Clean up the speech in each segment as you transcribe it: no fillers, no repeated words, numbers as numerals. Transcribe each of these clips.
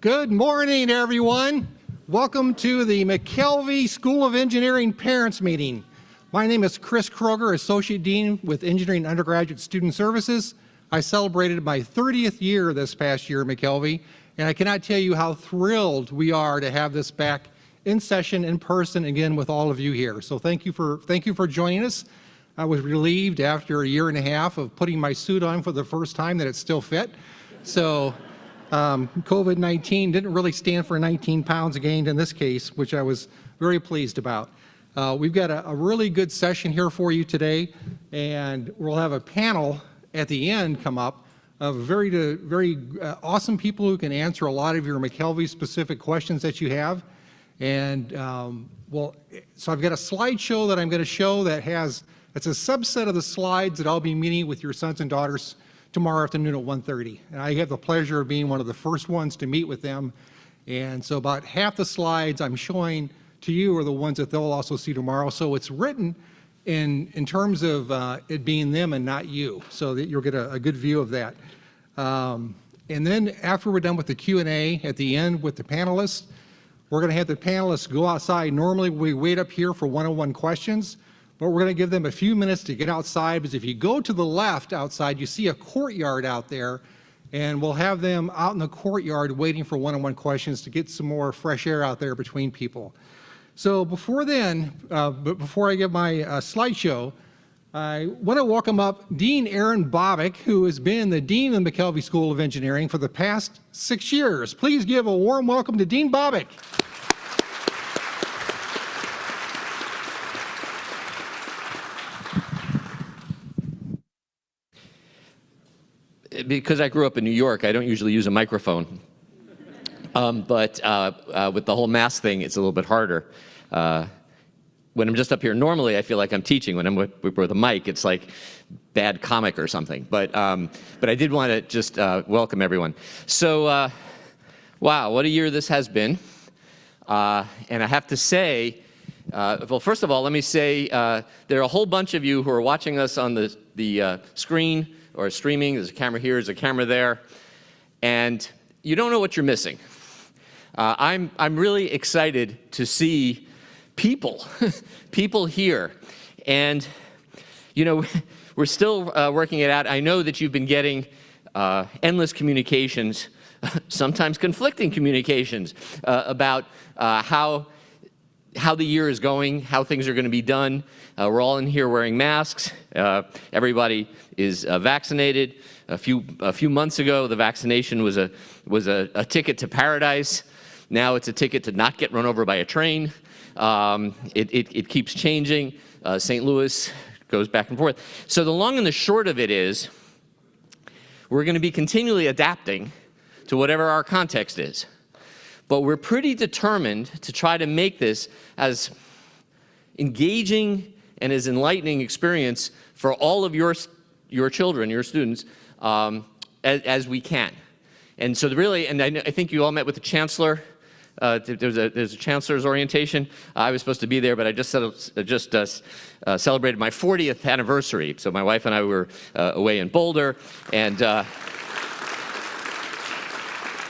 Good morning, everyone. Welcome to the Mckelvey School of Engineering Parents Meeting. My name is Chris Kroger, Associate Dean with Engineering Undergraduate Student Services. I celebrated my 30th year this past year at Mckelvey, and I cannot tell you how thrilled we are to have this back in session, in person, again with all of you here. So thank you for joining us. I was relieved after a year and a half of putting my suit on for the first time that it still fit. So COVID-19 didn't really stand for 19 pounds gained in this case, which I was very pleased about. We've got a really good session here for you today, and we'll have a panel at the end come up of very awesome people who can answer a lot of your Mckelvey specific questions that you have. And so I've got a slideshow that I'm going to show it's a subset of the slides that I'll be meeting with your sons and daughters tomorrow afternoon at 1:30. And I have the pleasure of being one of the first ones to meet with them. And so about half the slides I'm showing to you are the ones that they'll also see tomorrow. So it's written in terms of it being them and not you, so that you'll get a good view of that. And then after we're done with the Q&A at the end with the panelists, we're going to have the panelists go outside. Normally we wait up here for one-on-one questions, but we're going to give them a few minutes to get outside, because if you go to the left outside, you see a courtyard out there, and we'll have them out in the courtyard waiting for one-on-one questions to get some more fresh air out there between people. So before I give my slideshow, I want to welcome up Dean Aaron Bobick, who has been the Dean of the Mckelvey School of Engineering for the past 6 years. Please give a warm welcome to Dean Bobick. Because I grew up in New York, I don't usually use a microphone. But with the whole mask thing, it's a little bit harder. When I'm just up here, normally I feel like I'm teaching. When I'm with a mic, it's like bad comic or something. But I did want to just welcome everyone. So, wow, what a year this has been. And I have to say, well, first of all, let me say there are a whole bunch of you who are watching us on the screen or streaming. There's a camera here, there's a camera there, and you don't know what you're missing. I'm really excited to see people here, and you know, we're still working it out. I know that you've been getting endless communications, sometimes conflicting communications about how the year is going, how things are going to be done. We're all in here wearing masks. Everybody is vaccinated. A few months ago, the vaccination was a ticket to paradise. Now it's a ticket to not get run over by a train. It keeps changing. St. Louis goes back and forth. So the long and the short of it is, we're going to be continually adapting to whatever our context is. But we're pretty determined to try to make this as engaging and as enlightening experience for all of your children, your students, as we can. And so really, and I think you all met with the chancellor. There's a chancellor's orientation. I was supposed to be there, but I just celebrated my 40th anniversary. So my wife and I were away in Boulder, and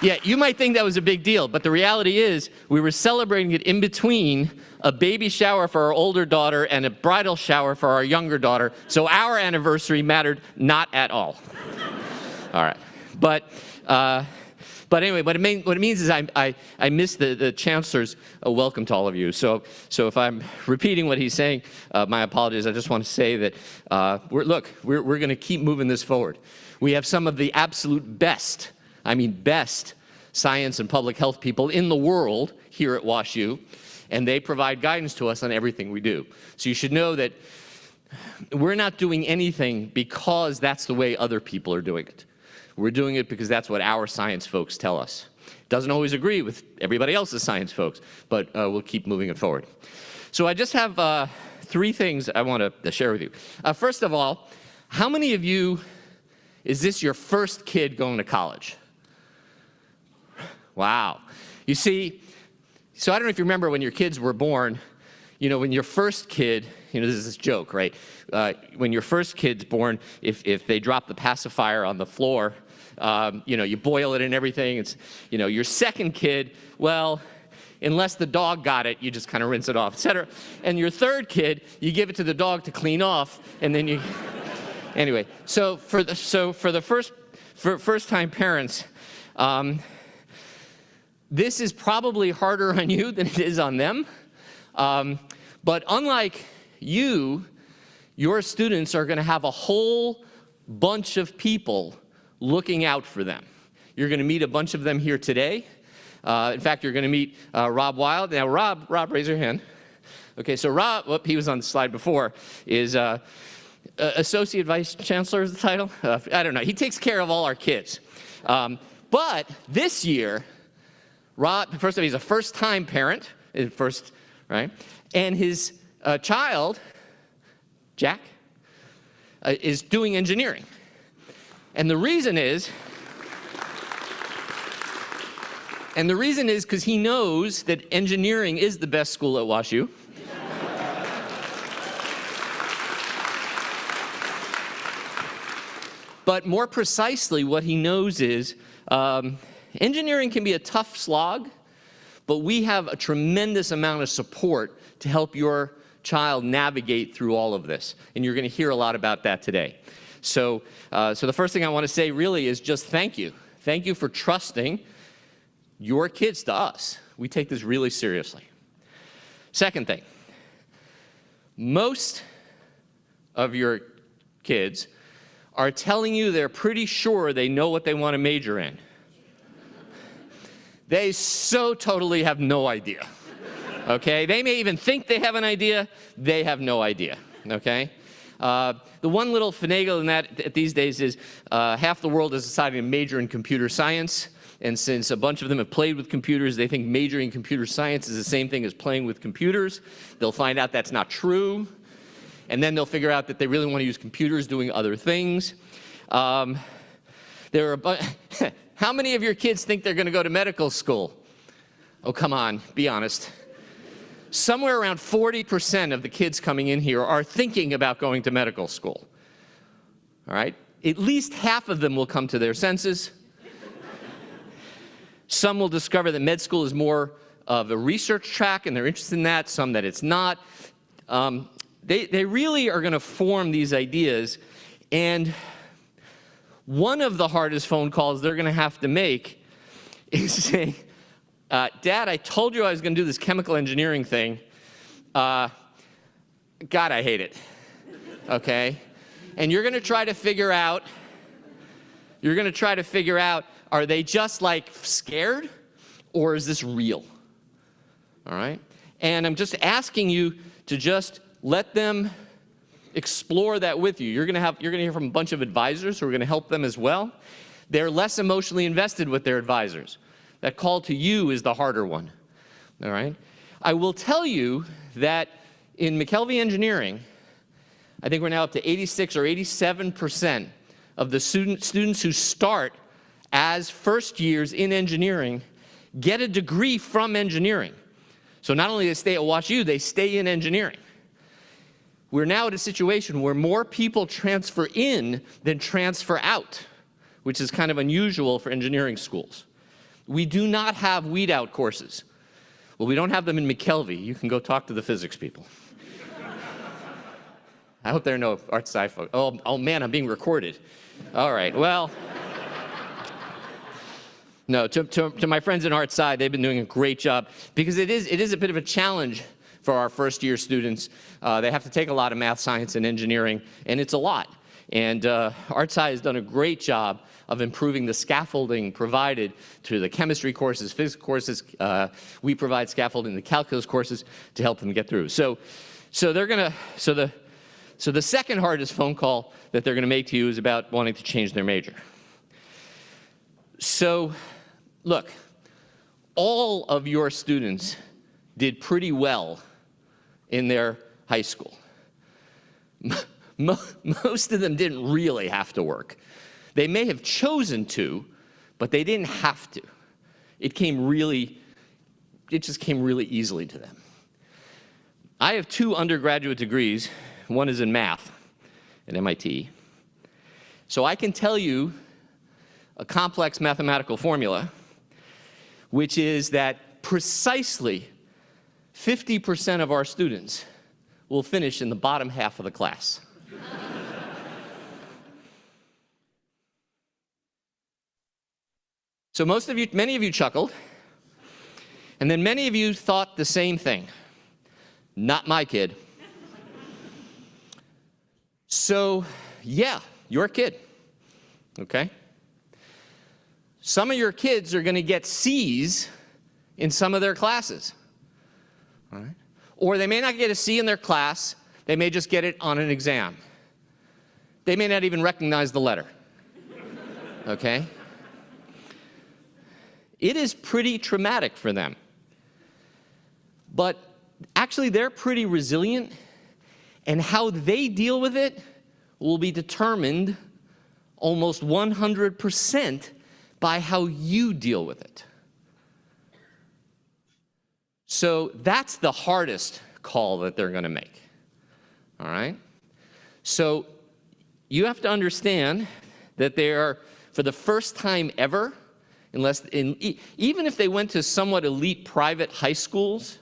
yeah, you might think that was a big deal, but the reality is we were celebrating it in between a baby shower for our older daughter and a bridal shower for our younger daughter, so our anniversary mattered not at all. All right, but anyway, what it means is I miss the chancellor's welcome to all of you. So if I'm repeating what he's saying, my apologies. I just want to say that we're going to keep moving this forward. We have some of the absolute best, I mean best, science and public health people in the world here at WashU, and they provide guidance to us on everything we do. So you should know that we're not doing anything because that's the way other people are doing it. We're doing it because that's what our science folks tell us. It doesn't always agree with everybody else's science folks, but we'll keep moving it forward. So I just have 3 things I want to share with you. First of all, how many of you, is this your first kid going to college? Wow. You see, so I don't know if you remember when your kids were born, you know, when your first kid, you know, this is this joke, right? When your first kid's born, if they drop the pacifier on the floor, You boil it and everything. It's, your second kid, well, unless the dog got it, you just kind of rinse it off, et cetera. And your third kid, you give it to the dog to clean off, and then you, anyway. So for first-time parents, this is probably harder on you than it is on them. But unlike you, your students are going to have a whole bunch of people looking out for them. You're going to meet a bunch of them here today. In fact, you're going to meet Rob Wilde. Now, Rob, raise your hand. Okay, so Rob, he was on the slide before, is Associate Vice Chancellor is the title? I don't know. He takes care of all our kids. But this year, Rob, first of all, he's a first-time parent, right? And his child, Jack, is doing engineering. And the reason is because he knows that engineering is the best school at WashU. But more precisely, what he knows is engineering can be a tough slog, but we have a tremendous amount of support to help your child navigate through all of this. And you're going to hear a lot about that today. So the first thing I want to say really is just thank you. Thank you for trusting your kids to us. We take this really seriously. Second thing, most of your kids are telling you they're pretty sure they know what they want to major in. They so totally have no idea, okay? They may even think they have an idea. They have no idea, okay? The one little finagle in that these days is half the world is deciding to major in computer science, and since a bunch of them have played with computers, they think majoring in computer science is the same thing as playing with computers. They'll find out that's not true, and then they'll figure out that they really want to use computers doing other things. How many of your kids think they're going to go to medical school? Oh, come on, be honest. Somewhere around 40% of the kids coming in here are thinking about going to medical school. All right? At least half of them will come to their senses. Some will discover that med school is more of a research track and they're interested in that, some that it's not. They really are going to form these ideas, and one of the hardest phone calls they're going to have to make is saying, Dad, I told you I was going to do this chemical engineering thing. God, I hate it. Okay? And you're going to try to figure out, are they just like scared, or is this real? All right? And I'm just asking you to just let them explore that with you. You're going to hear from a bunch of advisors who are going to help them as well. They're less emotionally invested with their advisors. That call to you is the harder one. All right? I will tell you that in Mckelvey Engineering, I think we're now up to 86 or 87% of the students who start as first years in engineering get a degree from engineering. So not only do they stay at WashU, they stay in engineering. We're now at a situation where more people transfer in than transfer out, which is kind of unusual for engineering schools. We do not have weed-out courses. Well, we don't have them in Mckelvey. You can go talk to the physics people. I hope there are no art sci folks. Oh man, I'm being recorded. All right, well. No, to my friends in art sci, they've been doing a great job, because it is a bit of a challenge for our first-year students. They have to take a lot of math, science, and engineering, and it's a lot. And art sci has done a great job of improving the scaffolding provided to the chemistry courses, physics courses. We provide scaffolding in the calculus courses to help them get through. So the second hardest phone call that they're going to make to you is about wanting to change their major. So, look, all of your students did pretty well in their high school. Most of them didn't really have to work. They may have chosen to, but they didn't have to. It just came really easily to them. I have 2 undergraduate degrees. One is in math at MIT. So I can tell you a complex mathematical formula, which is that precisely 50% of our students will finish in the bottom half of the class. So many of you chuckled, and then many of you thought the same thing. Not my kid. So, yeah, your kid, okay? Some of your kids are going to get C's in some of their classes, all right? Or they may not get a C in their class, they may just get it on an exam. They may not even recognize the letter, okay? It is pretty traumatic for them. But actually, they're pretty resilient, and how they deal with it will be determined almost 100% by how you deal with it. So that's the hardest call that they're going to make, all right? So you have to understand that they are, for the first time ever, even if they went to somewhat elite private high schools,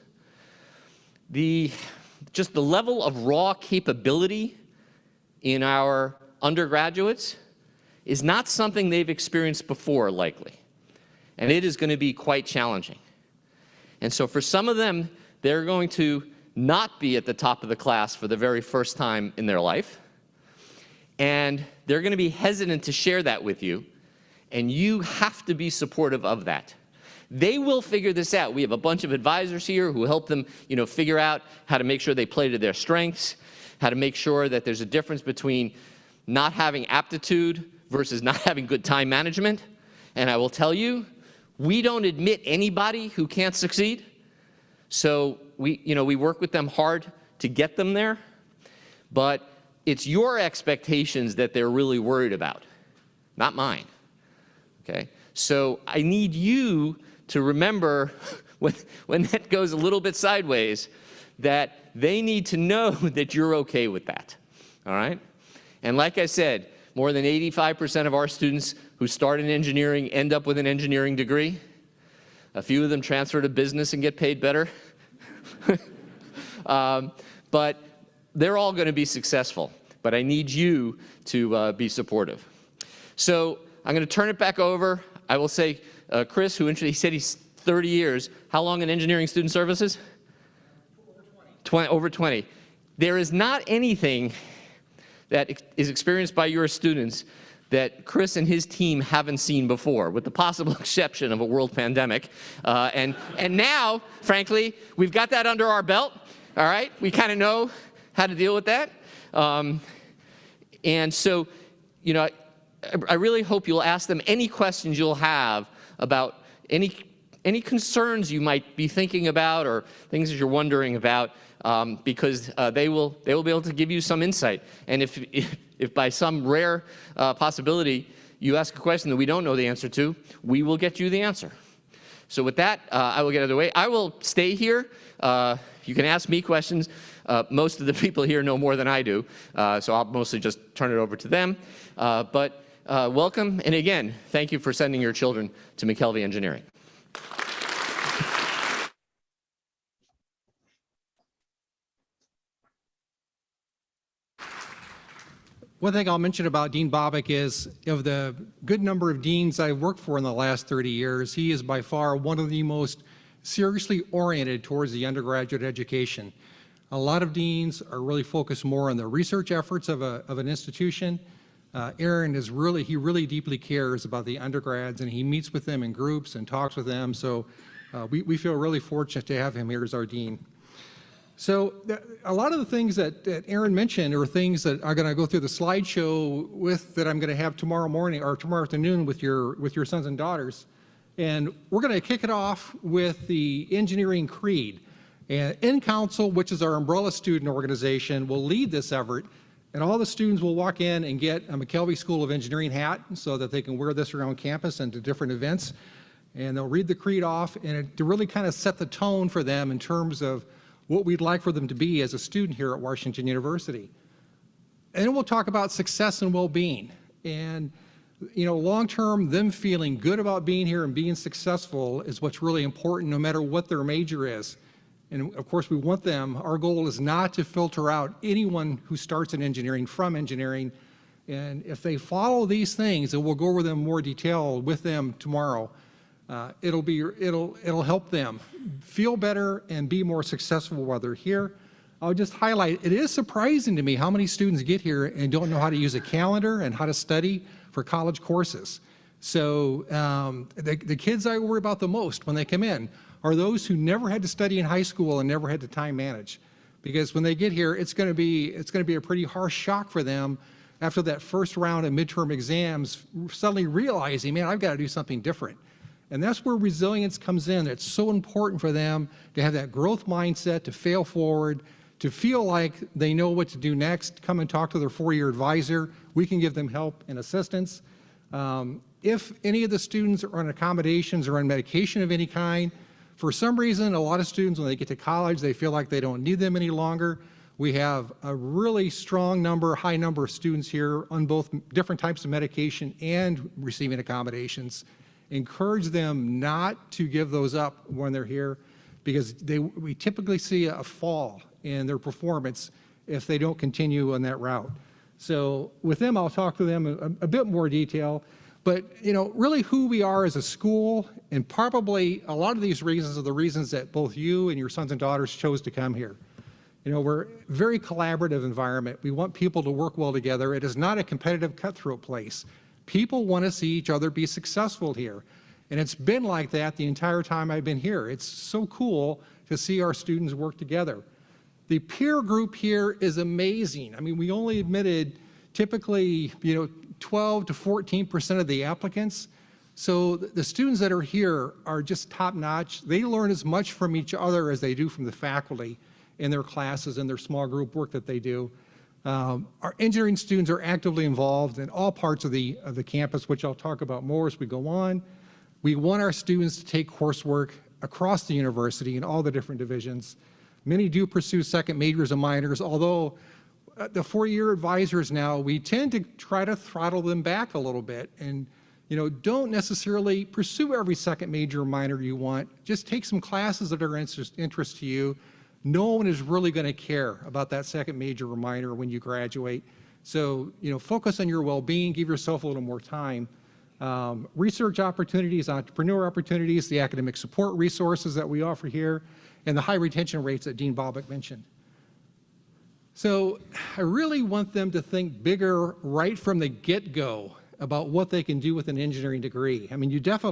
just the level of raw capability in our undergraduates is not something they've experienced before, likely. And it is going to be quite challenging. And so for some of them, they're going to not be at the top of the class for the very first time in their life. And they're going to be hesitant to share that with you. And you have to be supportive of that. They will figure this out. We have a bunch of advisors here who help them, figure out how to make sure they play to their strengths, how to make sure that there's a difference between not having aptitude versus not having good time management. And I will tell you, we don't admit anybody who can't succeed. So we work with them hard to get them there. But it's your expectations that they're really worried about, not mine. Okay? So I need you to remember when that goes a little bit sideways, that they need to know that you're okay with that, all right? And like I said, more than 85% of our students who start in engineering end up with an engineering degree. A few of them transfer to business and get paid better. But they're all going to be successful. But I need you to be supportive. So I'm going to turn it back over. I will say, Chris, he said he's 30 years. How long in engineering student services? Over 20. There is not anything that is experienced by your students that Chris and his team haven't seen before, with the possible exception of a world pandemic. And now, frankly, we've got that under our belt, all right? We kind of know how to deal with that. And so, I really hope you'll ask them any questions you'll have about any concerns you might be thinking about or things that you're wondering about, because they will be able to give you some insight. And if by some rare possibility you ask a question that we don't know the answer to, we will get you the answer. So with that, I will get out of the way. I will stay here. You can ask me questions. Most of the people here know more than I do, so I'll mostly just turn it over to them. But welcome, and again, thank you for sending your children to Mckelvey Engineering. One thing I'll mention about Dean Bobick is, of the good number of deans I've worked for in the last 30 years, he is by far one of the most seriously oriented towards the undergraduate education. A lot of deans are really focused more on the research efforts of an institution. Aaron is he really deeply cares about the undergrads, and he meets with them in groups and talks with them. So we feel really fortunate to have him here as our dean. So a lot of the things that Aaron mentioned are things that I'm going to go through the slideshow with, that I'm going to have tomorrow morning or tomorrow afternoon with your sons and daughters. And we're going to kick it off with the engineering creed. And In-Council, which is our umbrella student organization, will lead this effort. And all the students will walk in and get a Mckelvey School of Engineering hat so that they can wear this around campus and to different events. And they'll read the creed off, and to really kind of set the tone for them in terms of what we'd like for them to be as a student here at Washington University. And then we'll talk about success and well-being. And long-term, them feeling good about being here and being successful is what's really important no matter what their major is. And of course, we want them, our goal is not to filter out anyone who starts in engineering from engineering. And if they follow these things, and we'll go over them in more detail with them tomorrow, it'll help them feel better and be more successful while they're here. I'll just highlight, it is surprising to me how many students get here and don't know how to use a calendar and how to study for college courses. So the kids I worry about the most when they come in are those who never had to study in high school and never had to time manage. Because when they get here, it's going to be a pretty harsh shock for them after that first round of midterm exams, suddenly realizing, man, I've got to do something different. And that's where resilience comes in. It's so important for them to have that growth mindset, to fail forward, to feel like they know what to do next, come and talk to their four-year advisor. We can give them help and assistance. If any of the students are on accommodations or on medication of any kind, for some reason, a lot of students, when they get to college, they feel like they don't need them any longer. We have a really strong number, high number of students here on both different types of medication and receiving accommodations. Encourage them not to give those up when they're here, because we typically see a fall in their performance if they don't continue on that route. So with them, I'll talk to them a bit more detail. But really who we are as a school, and probably a lot of these reasons are the reasons that both you and your sons and daughters chose to come here. We're a very collaborative environment. We want people to work well together. It is not a competitive, cutthroat place. People want to see each other be successful here. And it's been like that the entire time I've been here. It's so cool to see our students work together. The peer group here is amazing. I mean, we only admitted typically, 12 to 14% of the applicants. So the students that are here are just top notch. They learn as much from each other as they do from the faculty in their classes and their small group work that they do. Our engineering students are actively involved in all parts of the campus, which I'll talk about more as we go on. We want our students to take coursework across the university in all the different divisions. Many do pursue second majors and minors, although the four-year advisors now, we tend to try to throttle them back a little bit and don't necessarily pursue every second major or minor you want. Just take some classes that are of interest to you. No one is really going to care about that second major or minor when you graduate. So, focus on your well-being, give yourself a little more time. Research opportunities, entrepreneur opportunities, the academic support resources that we offer here, and the high retention rates that Dean Bobick mentioned. So I really want them to think bigger right from the get-go about what they can do with an engineering degree. I mean, you've got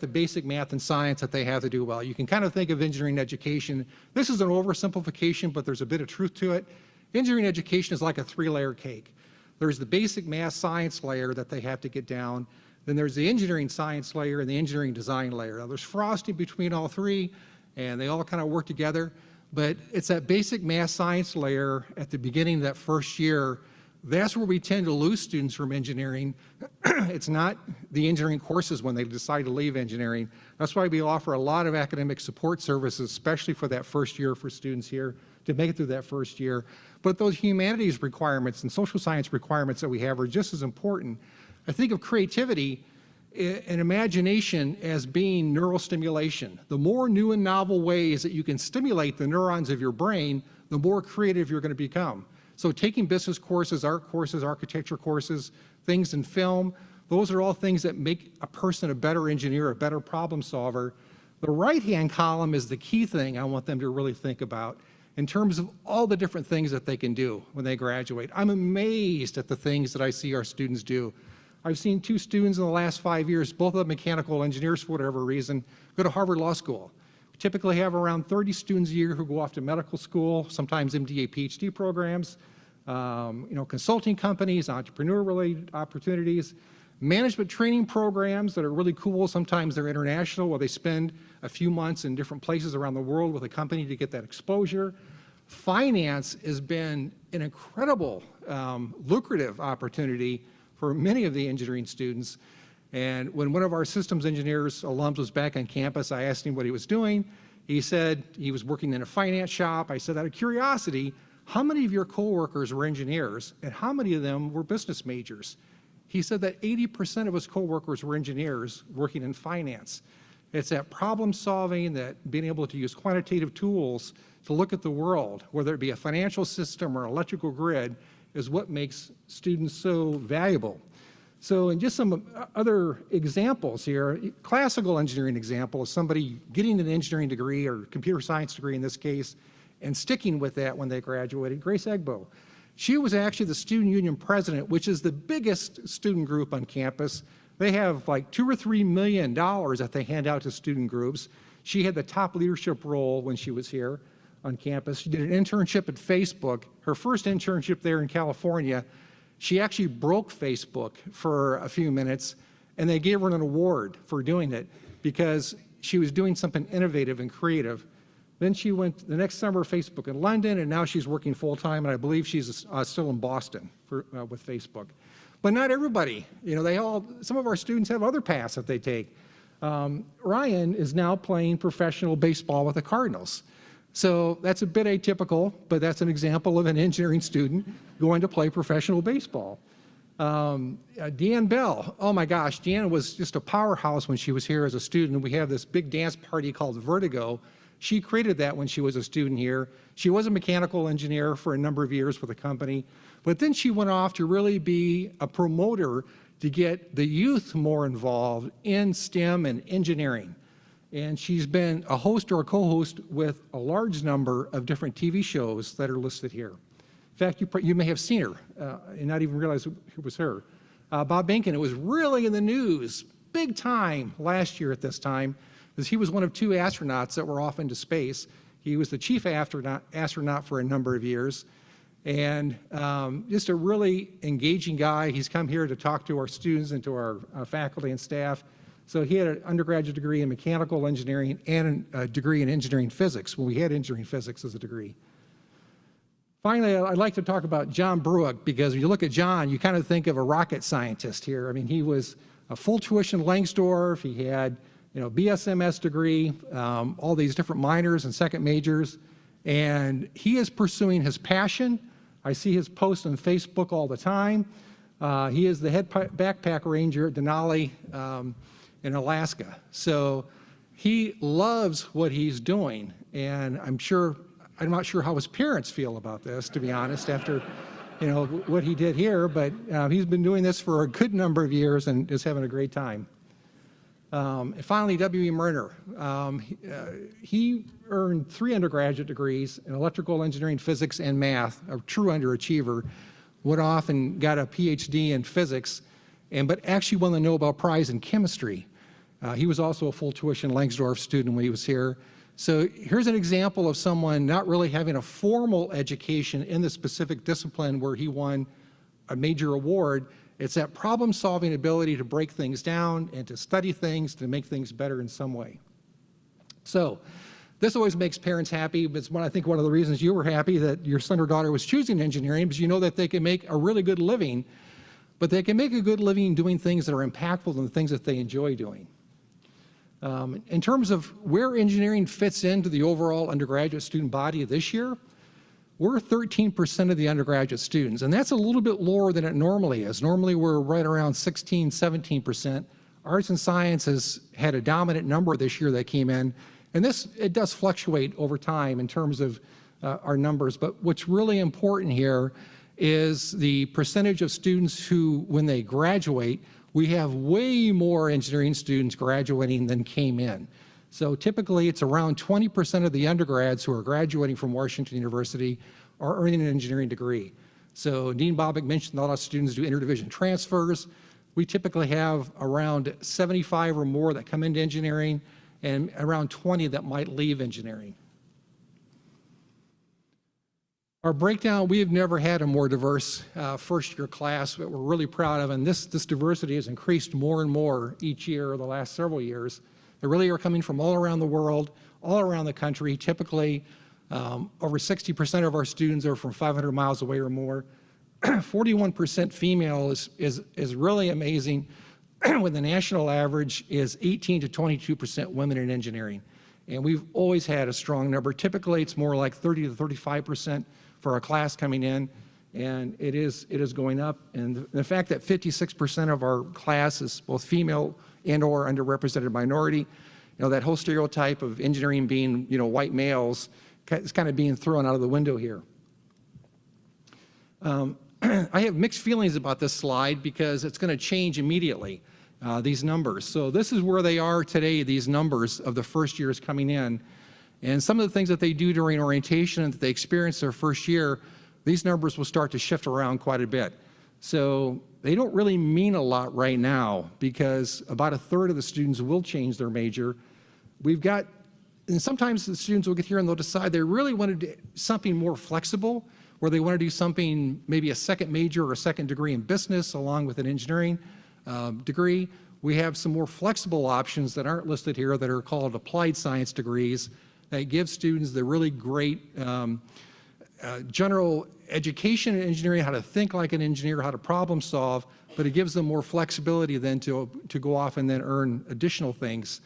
the basic math and science that they have to do well. You can kind of think of engineering education. This is an oversimplification, but there's a bit of truth to it. Engineering education is like a three-layer cake. There's the basic math science layer that they have to get down. Then there's the engineering science layer and the engineering design layer. Now, there's frosting between all three, and they all kind of work together. But it's that basic math science layer at the beginning of that first year. That's where we tend to lose students from engineering. It's not the engineering courses when they decide to leave engineering. That's why we offer a lot of academic support services, especially for that first year for students here to make it through that first year. But those humanities requirements and social science requirements that we have are just as important. I think of creativity and imagination as being neural stimulation. The more new and novel ways that you can stimulate the neurons of your brain, the more creative you're going to become. So taking business courses, art courses, architecture courses, things in film, those are all things that make a person a better engineer, a better problem solver. The right-hand column is the key thing I want them to really think about in terms of all the different things that they can do when they graduate. I'm amazed at the things that I see our students do. I've seen 2 students in the last 5 years, both of them mechanical engineers for whatever reason, go to Harvard Law School. We typically have around 30 students a year who go off to medical school, sometimes MDA, PhD programs, consulting companies, entrepreneur-related opportunities, management training programs that are really cool. Sometimes they're international, where they spend a few months in different places around the world with a company to get that exposure. Finance has been an incredible, lucrative opportunity for many of the engineering students. And when one of our systems engineers alums was back on campus, I asked him what he was doing. He said he was working in a finance shop. I said, out of curiosity, how many of your coworkers were engineers and how many of them were business majors? he said that 80% of his coworkers were engineers working in finance. It's that problem solving, that being able to use quantitative tools to look at the world, whether it be a financial system or electrical grid, is what makes students so valuable. So, and just some other examples here, classical engineering example is somebody getting an engineering degree or computer science degree in this case, and sticking with that when they graduated. Grace Egbo. She was actually the student union president, which is the biggest student group on campus. They have like $2 or $3 million that they hand out to student groups. She had the top leadership role when she was here on campus. She did an internship at Facebook. Her first internship there in California, she actually broke Facebook for a few minutes, and they gave her an award for doing it because she was doing something innovative and creative. Then she went the next summer Facebook in London, and now she's working full-time, and I believe she's still in Boston with Facebook. But not everybody. You know, some of our students have other paths that they take. Ryan is now playing professional baseball with the Cardinals. So that's a bit atypical, but that's an example of an engineering student going to play professional baseball. Deanne Bell, oh my gosh, Deanne was just a powerhouse when she was here as a student. We have this big dance party called Vertigo. She created that when she was a student here. She was a mechanical engineer for a number of years with the company, but then she went off to really be a promoter to get the youth more involved in STEM and engineering. And she's been a host or a co-host with a large number of different TV shows that are listed here. In fact, you may have seen her and not even realize it was her. Bob Behnken, it was really in the news big time last year at this time, because he was one of 2 astronauts that were off into space. He was the chief astronaut for a number of years, and just a really engaging guy. He's come here to talk to our students and to our faculty and staff. So he had an undergraduate degree in mechanical engineering and a degree in engineering physics, when we had engineering physics as a degree. Finally, I'd like to talk about John Brook, because when you look at John, you kind of think of a rocket scientist here. I mean, he was a full tuition Langsdorff. He had, BSMS degree, all these different minors and second majors, and he is pursuing his passion. I see his posts on Facebook all the time. He is the head backpack ranger at Denali in Alaska. So he loves what he's doing, and I'm not sure how his parents feel about this, to be honest, after what he did here, but he's been doing this for a good number of years and is having a great time. And finally, W.E. Murner. He earned 3 undergraduate degrees in electrical engineering, physics, and math, a true underachiever. Went off and got a PhD in physics, but actually won the Nobel Prize in chemistry. He was also a full tuition Langsdorff student when he was here. So here's an example of someone not really having a formal education in the specific discipline where he won a major award. It's that problem-solving ability to break things down and to study things to make things better in some way. So this always makes parents happy. It's I think one of the reasons you were happy that your son or daughter was choosing engineering, because you know that they can make a really good living, but they can make a good living doing things that are impactful and things that they enjoy doing. In terms of where engineering fits into the overall undergraduate student body this year, we're 13% of the undergraduate students, and that's a little bit lower than it normally is. Normally we're right around 16, 17%. Arts and sciences had a dominant number this year that came in, and it does fluctuate over time in terms of our numbers, but what's really important here is the percentage of students who, when they graduate, we have way more engineering students graduating than came in. So typically it's around 20% of the undergrads who are graduating from Washington University are earning an engineering degree. So Dean Bobick mentioned a lot of students do interdivision transfers. We typically have around 75 or more that come into engineering and around 20 that might leave engineering. Our breakdown, we have never had a more diverse first-year class that we're really proud of, and this diversity has increased more and more each year the last several years. They really are coming from all around the world, all around the country. Typically, over 60% of our students are from 500 miles away or more. 41% female is really amazing, when the national average is 18 to 22% women in engineering. And we've always had a strong number. Typically, it's more like 30 to 35% for our class coming in, and it is going up. And the fact that 56% of our class is both female and or underrepresented minority, you know, that whole stereotype of engineering being, you know, white males is kind of being thrown out of the window here. I have mixed feelings about this slide because it's going to change immediately, these numbers. So this is where they are today, these numbers of the first years coming in. And some of the things that they do during orientation and that they experience their first year, these numbers will start to shift around quite a bit. So they don't really mean a lot right now because about a third of the students will change their major. We've got, and sometimes the students will get here and they'll decide they really want to do something more flexible, where they want to do something, maybe a second major or a second degree in business along with an engineering degree. We have some more flexible options that aren't listed here that are called applied science degrees that give students the really great general education in engineering, how to think like an engineer, how to problem solve, but it gives them more flexibility then to go off and then earn additional things.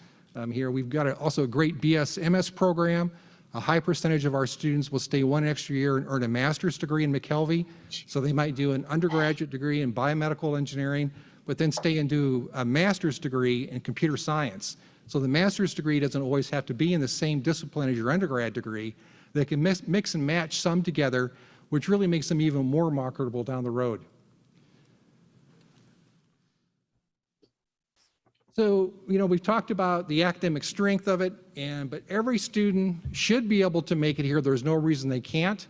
Here we've got also a great BS/MS program. A high percentage of our students will stay one extra year and earn a master's degree in Mckelvey. So they might do an undergraduate degree in biomedical engineering, but then stay and do a master's degree in computer science. So the master's degree doesn't always have to be in the same discipline as your undergrad degree. They can mix and match some together, which really makes them even more marketable down the road. So, you know, we've talked about the academic strength of it, but every student should be able to make it here. There's no reason they can't,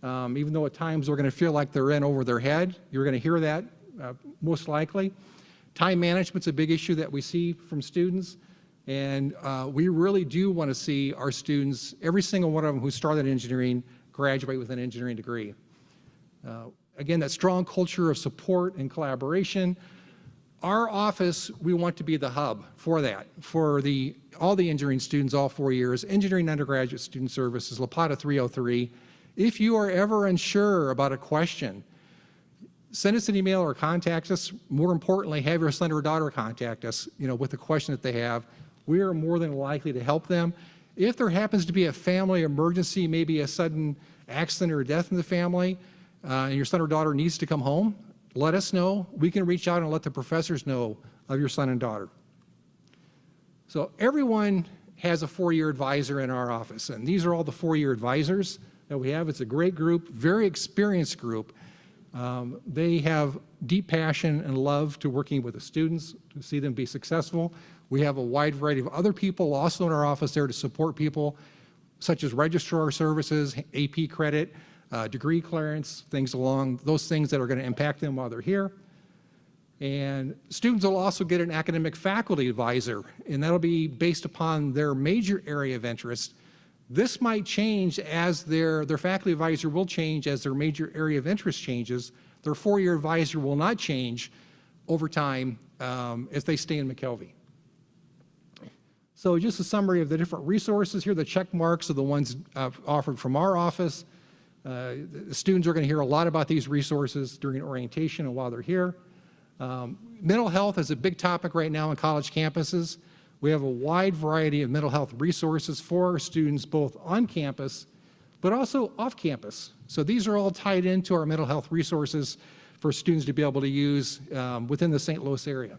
even though at times they're going to feel like they're in over their head. You're going to hear that most likely. Time management's a big issue that we see from students, and we really do want to see our students, every single one of them who started engineering, graduate with an engineering degree. Again, that strong culture of support and collaboration. Our office, we want to be the hub for that, for all the engineering students, all 4 years, Engineering Undergraduate Student Services, La Plata 303. If you are ever unsure about a question, send us an email or contact us. More importantly, have your son or daughter contact us, you know, with the question that they have. We are more than likely to help them. If there happens to be a family emergency, maybe a sudden accident or death in the family, and your son or daughter needs to come home, let us know. We can reach out and let the professors know of your son and daughter. So everyone has a 4-year advisor in our office, and these are all the 4-year advisors that we have. It's a great group, very experienced group. They have deep passion and love to working with the students to see them be successful. We have a wide variety of other people also in our office there to support people, such as registrar services, AP credit, degree clearance, things along those things that are going to impact them while they're here. And students will also get an academic faculty advisor, and that'll be based upon their major area of interest. This might change as their faculty advisor will change as their major area of interest changes. Their 4-year advisor will not change over time as they stay in Mckelvey. So just a summary of the different resources here. The check marks are the ones offered from our office. The students are going to hear a lot about these resources during orientation and while they're here. Mental health is a big topic right now on college campuses. We have a wide variety of mental health resources for our students, both on campus, but also off campus. So these are all tied into our mental health resources for students to be able to use within the St. Louis area.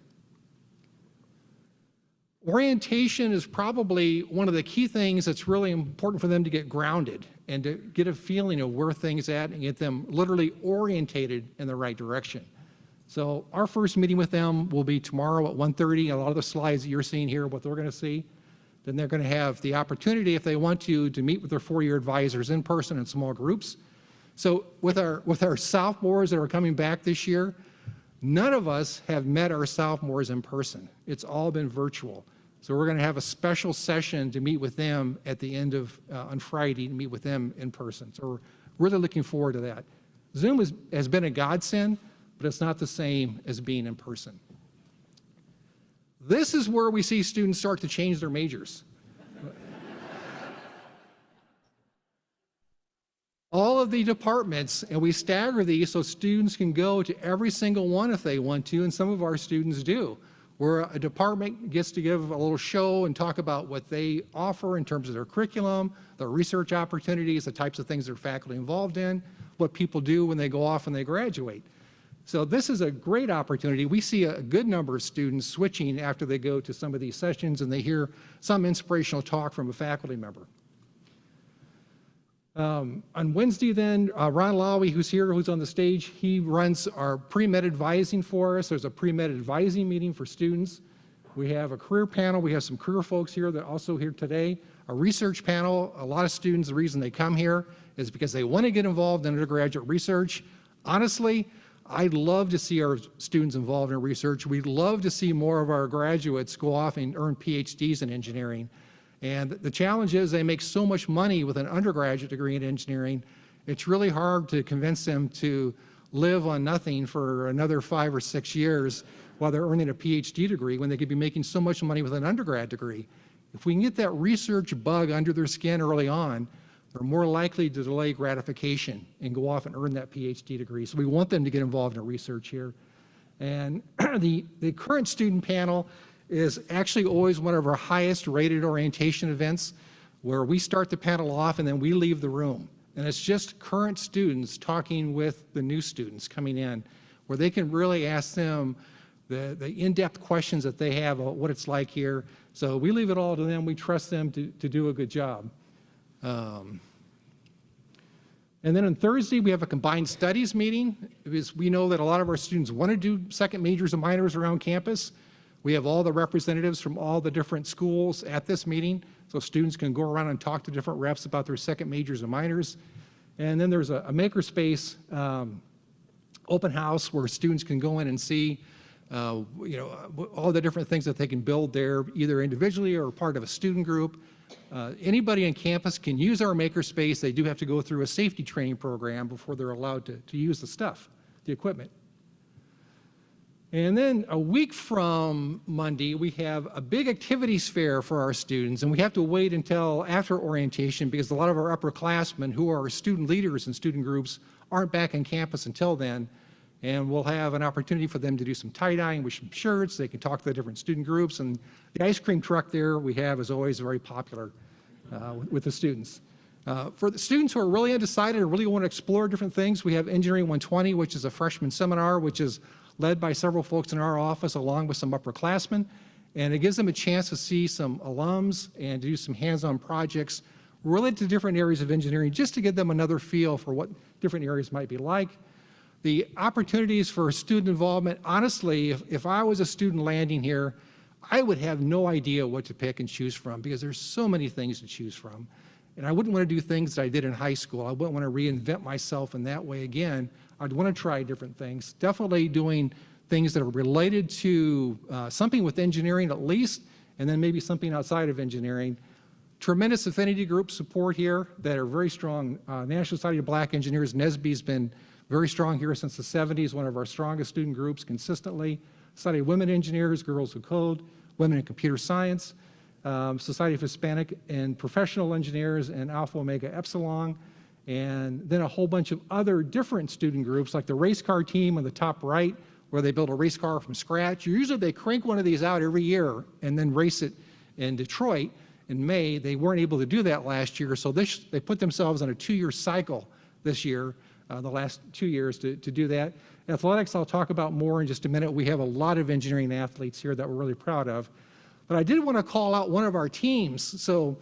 Orientation is probably one of the key things that's really important for them to get grounded and to get a feeling of where things at and get them literally orientated in the right direction. So our first meeting with them will be tomorrow at 1:30. A lot of the slides that you're seeing here, what they're going to see. Then they're going to have the opportunity, if they want to meet with their 4-year advisors in person in small groups. So with our sophomores that are coming back this year, none of us have met our sophomores in person. It's all been virtual. So we're going to have a special session to meet with them at the end of, on Friday, to meet with them in person. So we're really looking forward to that. Zoom has been a godsend, but it's not the same as being in person. This is where we see students start to change their majors. All of the departments, and we stagger these so students can go to every single one if they want to, and some of our students do, where a department gets to give a little show and talk about what they offer in terms of their curriculum, their research opportunities, the types of things their faculty involved in. what people do when they go off and they graduate. So this is a great opportunity. We see a good number of students switching after they go to some of these sessions and they hear some inspirational talk from a faculty member. On Wednesday then, Ron Lowy, who's here, who's on the stage, he runs our pre-med advising for us. There's a pre-med advising meeting for students. We have a career panel. We have some career folks here that are also here today. A research panel. A lot of students, the reason they come here is because they want to get involved in undergraduate research. Honestly, I'd love to see our students involved in research. We'd love to see more of our graduates go off and earn PhDs in engineering. And the challenge is they make so much money with an undergraduate degree in engineering, it's really hard to convince them to live on nothing for another 5 or 6 years while they're earning a PhD degree when they could be making so much money with an undergrad degree. If we can get that research bug under their skin early on, they're more likely to delay gratification and go off and earn that PhD degree. So we want them to get involved in research here. And the current student panel is actually always one of our highest rated orientation events, where we start the panel off and then we leave the room. And it's just current students talking with the new students coming in, where they can really ask them the in-depth questions that they have about what it's like here. So we leave it all to them. We trust them to do a good job. And then on Thursday, we have a combined studies meeting, because we know that a lot of our students want to do second majors and minors around campus. We have all the representatives from all the different schools at this meeting, so students can go around and talk to different reps about their second majors and minors. And then there's a makerspace open house where students can go in and see all the different things that they can build there, either individually or part of a student group. Anybody on campus can use our makerspace. They do have to go through a safety training program before they're allowed to use the stuff, the equipment. And then a week from Monday, we have a big activities fair for our students, and we have to wait until after orientation because a lot of our upperclassmen who are student leaders in student groups aren't back on campus until then. And we'll have an opportunity for them to do some tie-dyeing with some shirts. They can talk to the different student groups, and the ice cream truck there we have is always very popular with the students. For the students who are really undecided or really want to explore different things, we have Engineering 120, which is a freshman seminar, which is led by several folks in our office along with some upperclassmen. And it gives them a chance to see some alums and to do some hands-on projects related to different areas of engineering, just to give them another feel for what different areas might be like. The opportunities for student involvement, honestly, if I was a student landing here, I would have no idea what to pick and choose from because there's so many things to choose from. And I wouldn't want to do things that I did in high school. I wouldn't want to reinvent myself in that way again. I'd want to try different things. Definitely doing things that are related to something with engineering at least, and then maybe something outside of engineering. Tremendous affinity group support here that are very strong. National Society of Black Engineers, NSBE's been very strong here since the 70s, one of our strongest student groups consistently. Society of Women Engineers, Girls Who Code, Women in Computer Science, Society of Hispanic and Professional Engineers, and Alpha Omega Epsilon, and then a whole bunch of other different student groups like the race car team on the top right, where they build a race car from scratch. Usually they crank one of these out every year and then race it in Detroit in May. They weren't able to do that last year, so they put themselves on a 2-year cycle this year, the last 2 years to do that. Athletics, I'll talk about more in just a minute. We have a lot of engineering athletes here that we're really proud of. But I did want to call out one of our teams. So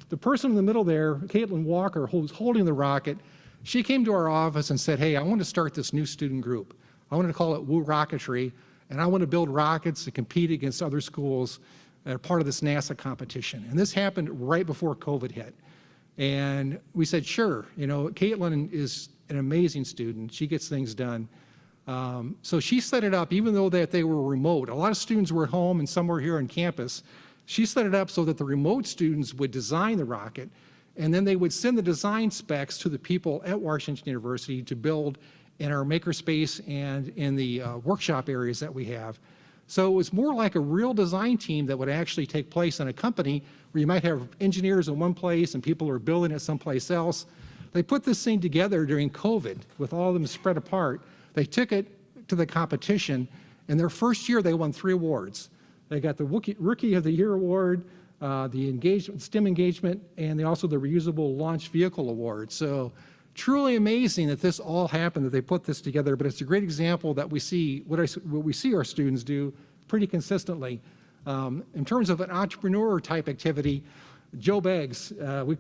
the person in the middle there, Caitlyn Walker, who's holding the rocket, she came to our office and said, hey, I want to start this new student group. I want to call it Woo Rocketry, and I want to build rockets to compete against other schools that are part of this NASA competition. And this happened right before COVID hit. And we said, sure, Caitlyn is an amazing student. She gets things done. So she set it up, even though that they were remote. A lot of students were at home and some were here on campus. She set it up so that the remote students would design the rocket, and then they would send the design specs to the people at Washington University to build in our makerspace and in the workshop areas that we have. So it was more like a real design team that would actually take place in a company where you might have engineers in one place and people are building it someplace else. They put this thing together during COVID with all of them spread apart. They took it to the competition, and their first year they won 3 awards. They got the Rookie of the Year award, the STEM engagement, and also the Reusable Launch Vehicle award. So truly amazing that this all happened, that they put this together, but it's a great example that we see, what we see our students do pretty consistently. In terms of an entrepreneur type activity, Joe Beggs,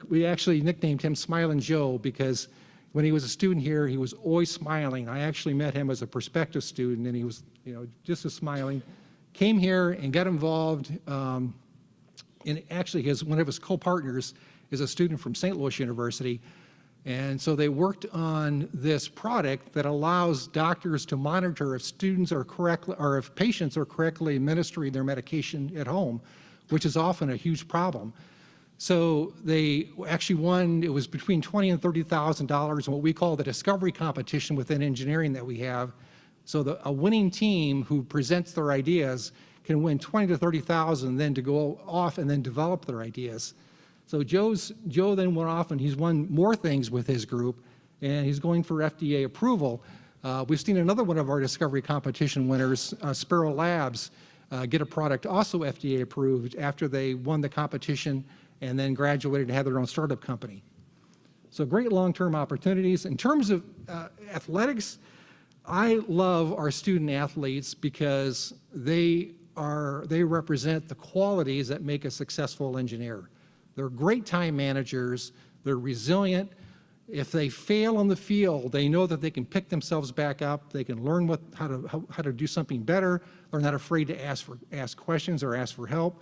we actually nicknamed him Smiling Joe because when he was a student here, he was always smiling. I actually met him as a prospective student, and he was, just as smiling. Came here and got involved, and actually one of his co-partners is a student from St. Louis University, and so they worked on this product that allows doctors to monitor if students are correctly, or if patients are correctly administering their medication at home, which is often a huge problem. So they actually won, it was between $20,000 and $30,000 in what we call the discovery competition within engineering that we have. So a winning team who presents their ideas can win $20,000 to $30,000 then to go off and then develop their ideas. So Joe then went off and he's won more things with his group, and he's going for FDA approval. We've seen another one of our discovery competition winners, Sparrow Labs, get a product also FDA approved after they won the competition and then graduated to have their own startup company. So great long-term opportunities. In terms of athletics, I love our student athletes because they represent the qualities that make a successful engineer. They're great time managers, they're resilient. If they fail on the field, they know that they can pick themselves back up, they can learn how to do something better, they're not afraid to ask questions or ask for help.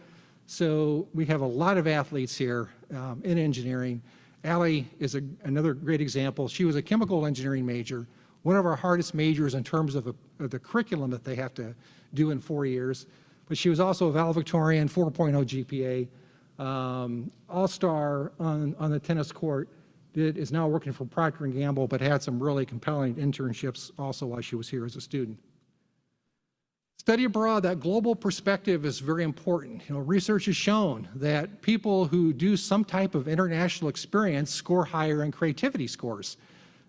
So we have a lot of athletes here in engineering. Allie is another great example. She was a chemical engineering major, one of our hardest majors in terms of the curriculum that they have to do in 4 years. But she was also a valedictorian, 4.0 GPA, all-star on the tennis court, is now working for Procter & Gamble, but had some really compelling internships also while she was here as a student. Study abroad, that global perspective is very important. Research has shown that people who do some type of international experience score higher in creativity scores.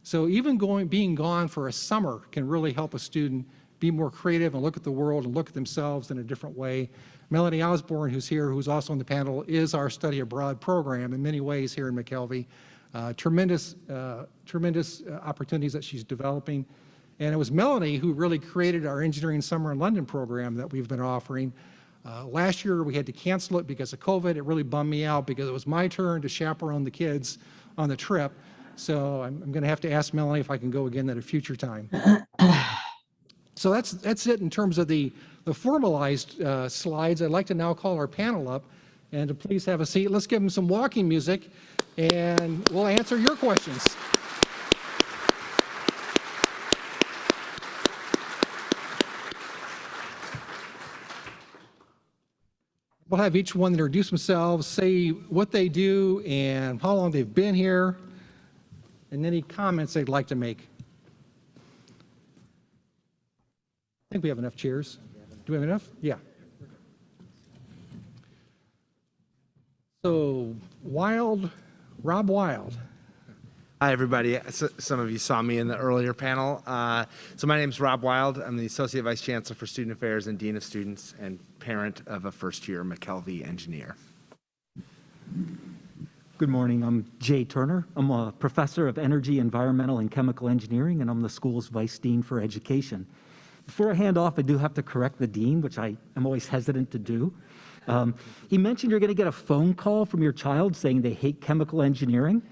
So even being gone for a summer can really help a student be more creative and look at the world and look at themselves in a different way. Melanie Osborne, who's here, who's also on the panel, is our study abroad program in many ways here in McKelvey. Tremendous opportunities that she's developing. And it was Melanie who really created our Engineering Summer in London program that we've been offering. Last year we had to cancel it because of COVID. It really bummed me out because it was my turn to chaperone the kids on the trip. So I'm going to have to ask Melanie if I can go again at a future time. So that's it in terms of the formalized slides. I'd like to now call our panel up and to please have a seat. Let's give them some walking music and we'll answer your questions. We'll have each one introduce themselves, say what they do and how long they've been here, and any comments they'd like to make. I think we have enough chairs. Do we have enough? Yeah. So, Rob Wilde. Hi, everybody. Some of you saw me in the earlier panel. So my name is Rob Wilde. I'm the Associate Vice Chancellor for Student Affairs and Dean of Students and parent of a first-year Mckelvey engineer. Good morning. I'm Jay Turner. I'm a professor of energy, environmental, and chemical engineering, and I'm the school's Vice Dean for Education. Before I hand off, I do have to correct the dean, which I am always hesitant to do. He mentioned you're going to get a phone call from your child saying they hate chemical engineering.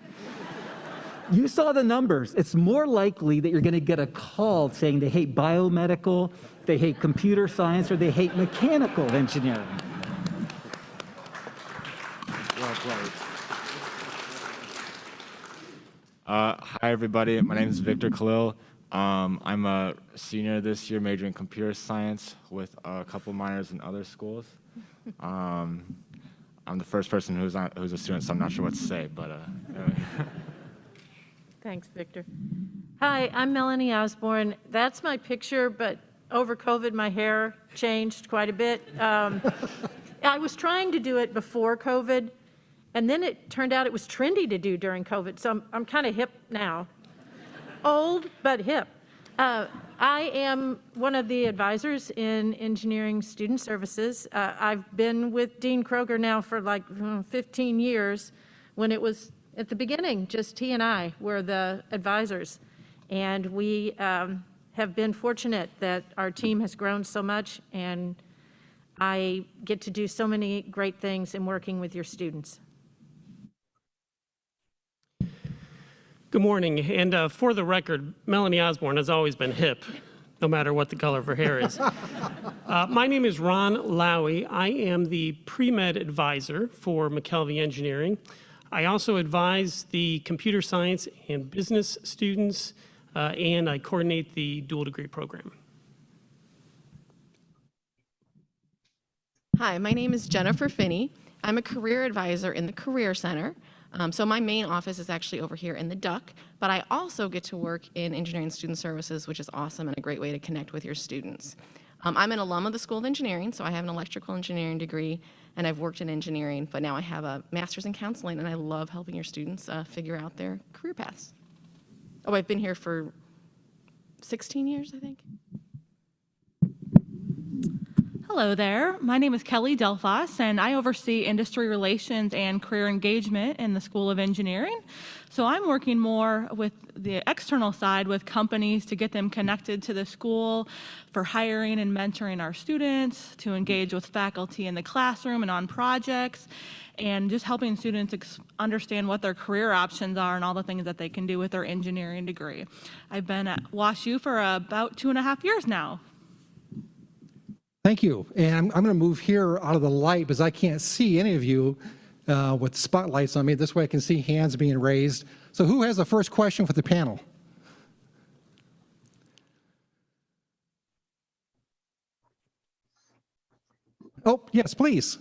You saw the numbers. It's more likely that you're going to get a call saying they hate biomedical, they hate computer science, or they hate mechanical engineering. Well played. Hi, everybody. My name is Victor Khalil. I'm a senior this year, majoring in computer science with a couple minors in other schools. I'm the first person who's a student, so I'm not sure what to say, but Thanks, Victor. Hi, I'm Melanie Osborne. That's my picture, but over COVID, my hair changed quite a bit. I was trying to do it before COVID, and then it turned out it was trendy to do during COVID, so I'm kind of hip now. Old, but hip. I am one of the advisors in Engineering Student Services. I've been with Dean Kroger now for like 15 years when it was at the beginning, just he and I were the advisors. And we have been fortunate that our team has grown so much, and I get to do so many great things in working with your students. Good morning, and for the record, Melanie Osborne has always been hip, no matter what the color of her hair is. My name is Ron Lowy. I am the pre-med advisor for Mckelvey Engineering. I also advise the computer science and business students, and I coordinate the dual degree program. Hi, my name is Jennifer Finney. I'm a career advisor in the Career Center. So my main office is actually over here in the Duck, but I also get to work in Engineering Student Services, which is awesome and a great way to connect with your students. I'm an alum of the School of Engineering, so I have an electrical engineering degree, and I've worked in engineering, but now I have a master's in counseling, and I love helping your students figure out their career paths. Oh, I've been here for 16 years, I think. Hello there. My name is Kelly Delphos, and I oversee industry relations and career engagement in the School of Engineering. So I'm working more with the external side with companies to get them connected to the school for hiring and mentoring our students, to engage with faculty in the classroom and on projects, and just helping students understand what their career options are and all the things that they can do with their engineering degree. I've been at WashU for about 2.5 years now. Thank you. And I'm going to move here out of the light because I can't see any of you with spotlights on me. This way I can see hands being raised. So who has the first question for the panel? Oh, yes, please.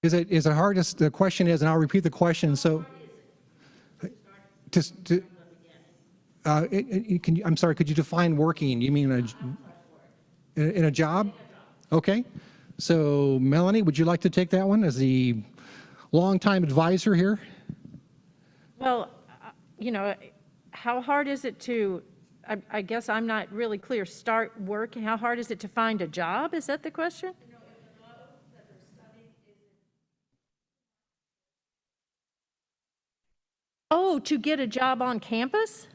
Is it hard? The question is, and I'll repeat the question. So, I'm sorry, could you define working? You mean in a job? Okay. So, Melanie, would you like to take that one as the longtime advisor here? Well, you know, how hard is it to, I guess I'm not really clear, start work? How hard is it to find a job? Is that the question? Oh, to get a job on campus?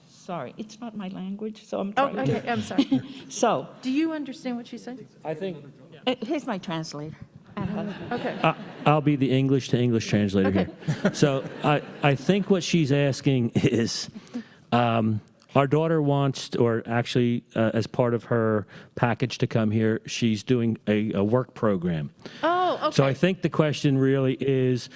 Sorry, it's not my language, so I'm Oh, trying to. okay, I'm sorry. So, Do you understand what she said? I think here's my translator. Okay. I'll be the English to English translator here. So I think what she's asking is, our daughter wants, or actually as part of her package to come here, she's doing a work program. Oh, okay. So I think the question really is,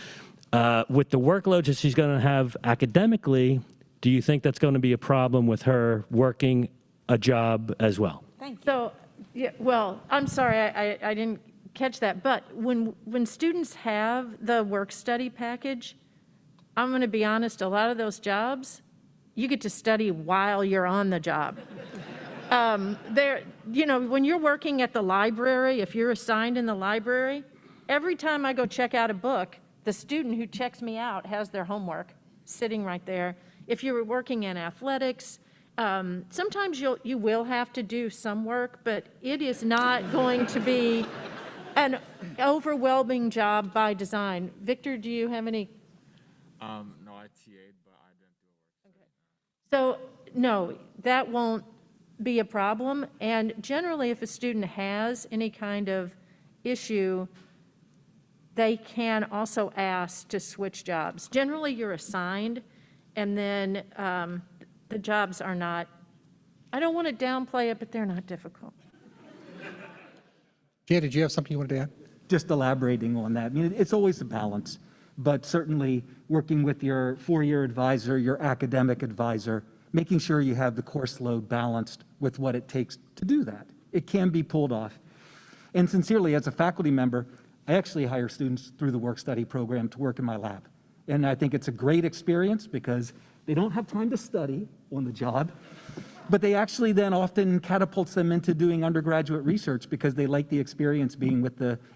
with the workload that she's going to have academically, do you think that's going to be a problem with her working a job as well? Thank you. So, yeah, well, I'm sorry, I didn't catch that, but when students have the work-study package, I'm going to be honest, a lot of those jobs, you get to study while you're on the job. You know, when you're working at the library, if you're assigned in the library, every time I go check out a book, the student who checks me out has their homework sitting right there. If you're working in athletics, sometimes you will have to do some work, but it is not going to be an overwhelming job by design. Victor, do you have any? No, I TA'd, but I didn't do a work. Okay. So, no, that won't be a problem. And generally, if a student has any kind of issue, they can also ask to switch jobs. Generally, you're assigned, and then the jobs are not, I don't want to downplay it, but they're not difficult. Jay, did you have something you wanted to add? Just elaborating on that. I mean, it's always a balance, but certainly working with your four-year advisor, your academic advisor, making sure you have the course load balanced with what it takes to do that. It can be pulled off. And sincerely, as a faculty member, I actually hire students through the work-study program to work in my lab. And I think it's a great experience because they don't have time to study on the job, but they actually then often catapults them into doing undergraduate research because they like the experience being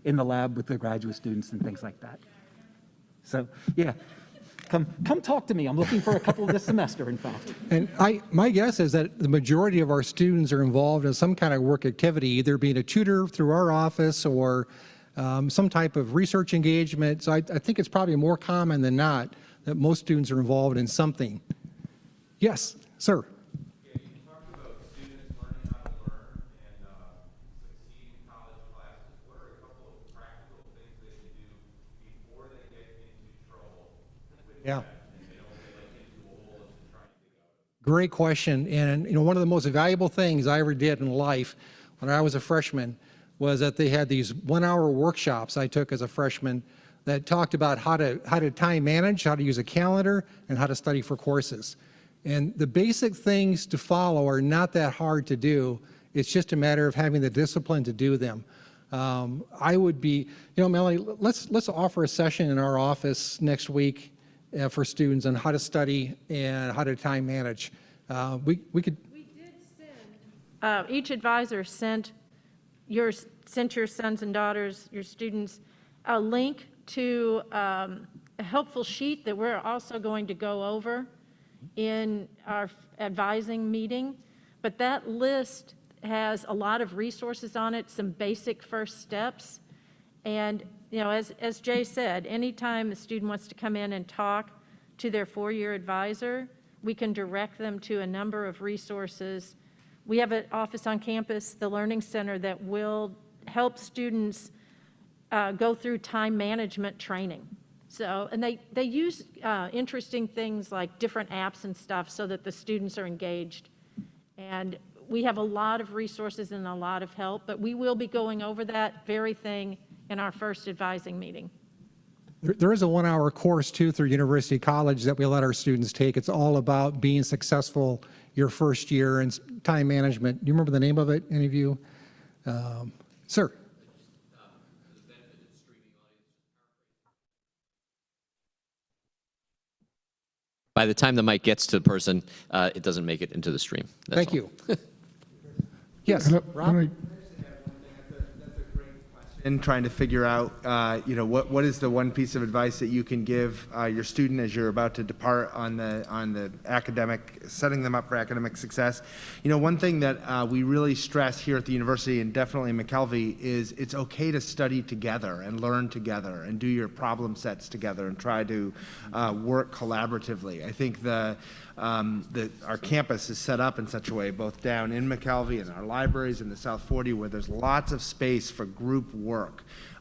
in the lab with the graduate students and things like that. So, yeah. Come talk to me. I'm looking for a couple this semester, in fact. And my guess is that the majority of our students are involved in some kind of work activity, either being a tutor through our office or some type of research engagement. So I think it's probably more common than not that most students are involved in something. Yes, sir. Yeah, you talked about students learning how to learn and succeed in college classes. What are a couple of practical things they can do before they get into trouble with Yeah. that and they don't get into a hole to try and dig out? Great question. And one of the most valuable things I ever did in life when I was a freshman was that they had these 1-hour workshops I took as a freshman that talked about how to time manage, how to use a calendar, and how to study for courses. And the basic things to follow are not that hard to do. It's just a matter of having the discipline to do them. I would be, Melanie, let's offer a session in our office next week for students on how to study and how to time manage. We did send, each advisor sent your sons and daughters, your students, a link to a helpful sheet that we're also going to go over in our advising meeting. But that list has a lot of resources on it, some basic first steps. And, as Jay said, anytime a student wants to come in and talk to their four-year advisor, we can direct them to a number of resources. We have an office on campus, the Learning Center, that will help students go through time management training. So, and they use interesting things like different apps and stuff so that the students are engaged. And we have a lot of resources and a lot of help, but we will be going over that very thing in our first advising meeting. There is a 1-hour course too through University College that we let our students take. It's all about being successful your first year and time management. Do you remember the name of it, any of you? Sir. By the time the mic gets to the person, it doesn't make it into the stream. That's Thank all. you. Yes, Rob? And trying to figure out, what is the one piece of advice that you can give your student as you're about to depart on the academic, setting them up for academic success. One thing that we really stress here at the university and definitely Mckelvey is it's okay to study together and learn together and do your problem sets together and try to work collaboratively. I think our campus is set up in such a way, both down in Mckelvey and our libraries in the South 40, where there's lots of space for group work.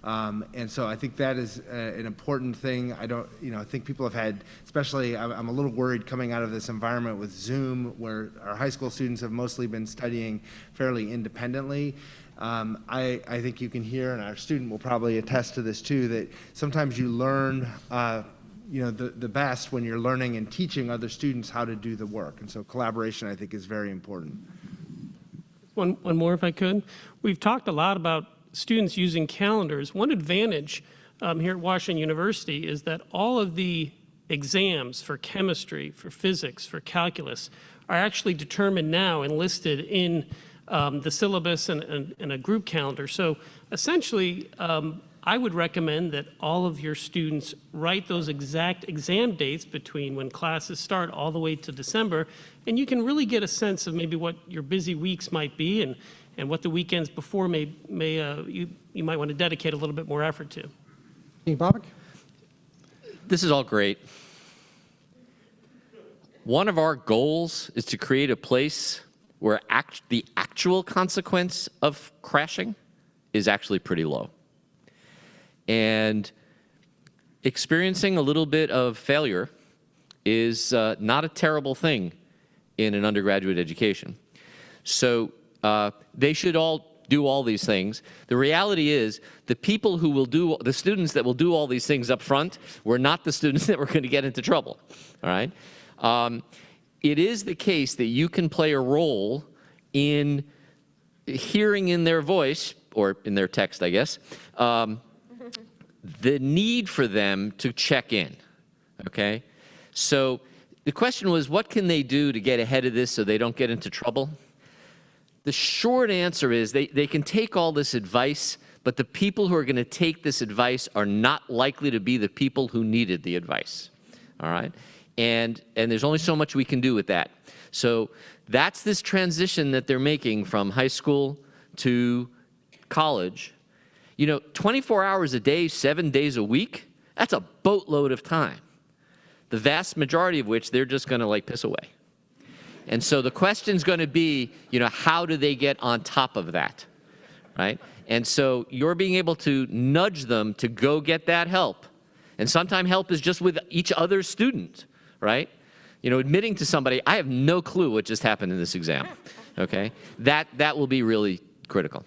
And so I think that is an important thing. I think people have had, especially I'm a little worried coming out of this environment with Zoom, where our high school students have mostly been studying fairly independently. I think you can hear, and our student will probably attest to this too, that sometimes you learn the best when you're learning and teaching other students how to do the work. And so collaboration, I think, is very important. One more, if I could. We've talked a lot about students using calendars. One advantage here at Washington University is that all of the exams for chemistry, for physics, for calculus are actually determined now and listed in the syllabus and a group calendar. So essentially, I would recommend that all of your students write those exact exam dates between when classes start all the way to December, and you can really get a sense of maybe what your busy weeks might be and what the weekends before you might want to dedicate a little bit more effort to. Bobick? This is all great. One of our goals is to create a place where the actual consequence of crashing is actually pretty low. And experiencing a little bit of failure is not a terrible thing in an undergraduate education. So they should all do all these things. The reality is the people who will do, the students that will do all these things up front were not the students that were going to get into trouble, all right? It is the case that you can play a role in hearing in their voice, or in their text, I guess, the need for them to check in, okay? So the question was, what can they do to get ahead of this so they don't get into trouble? The short answer is they can take all this advice, but the people who are going to take this advice are not likely to be the people who needed the advice, all right? And there's only so much we can do with that. So that's this transition that they're making from high school to college. You know, 24 hours a day, 7 days a week, that's a boatload of time. The vast majority of which they're just gonna like piss away. And so the question's gonna be, you know, how do they get on top of that, right? And so you're being able to nudge them to go get that help. And sometimes help is just with each other's student, right? You know, admitting to somebody, I have no clue what just happened in this exam, okay? That will be really critical.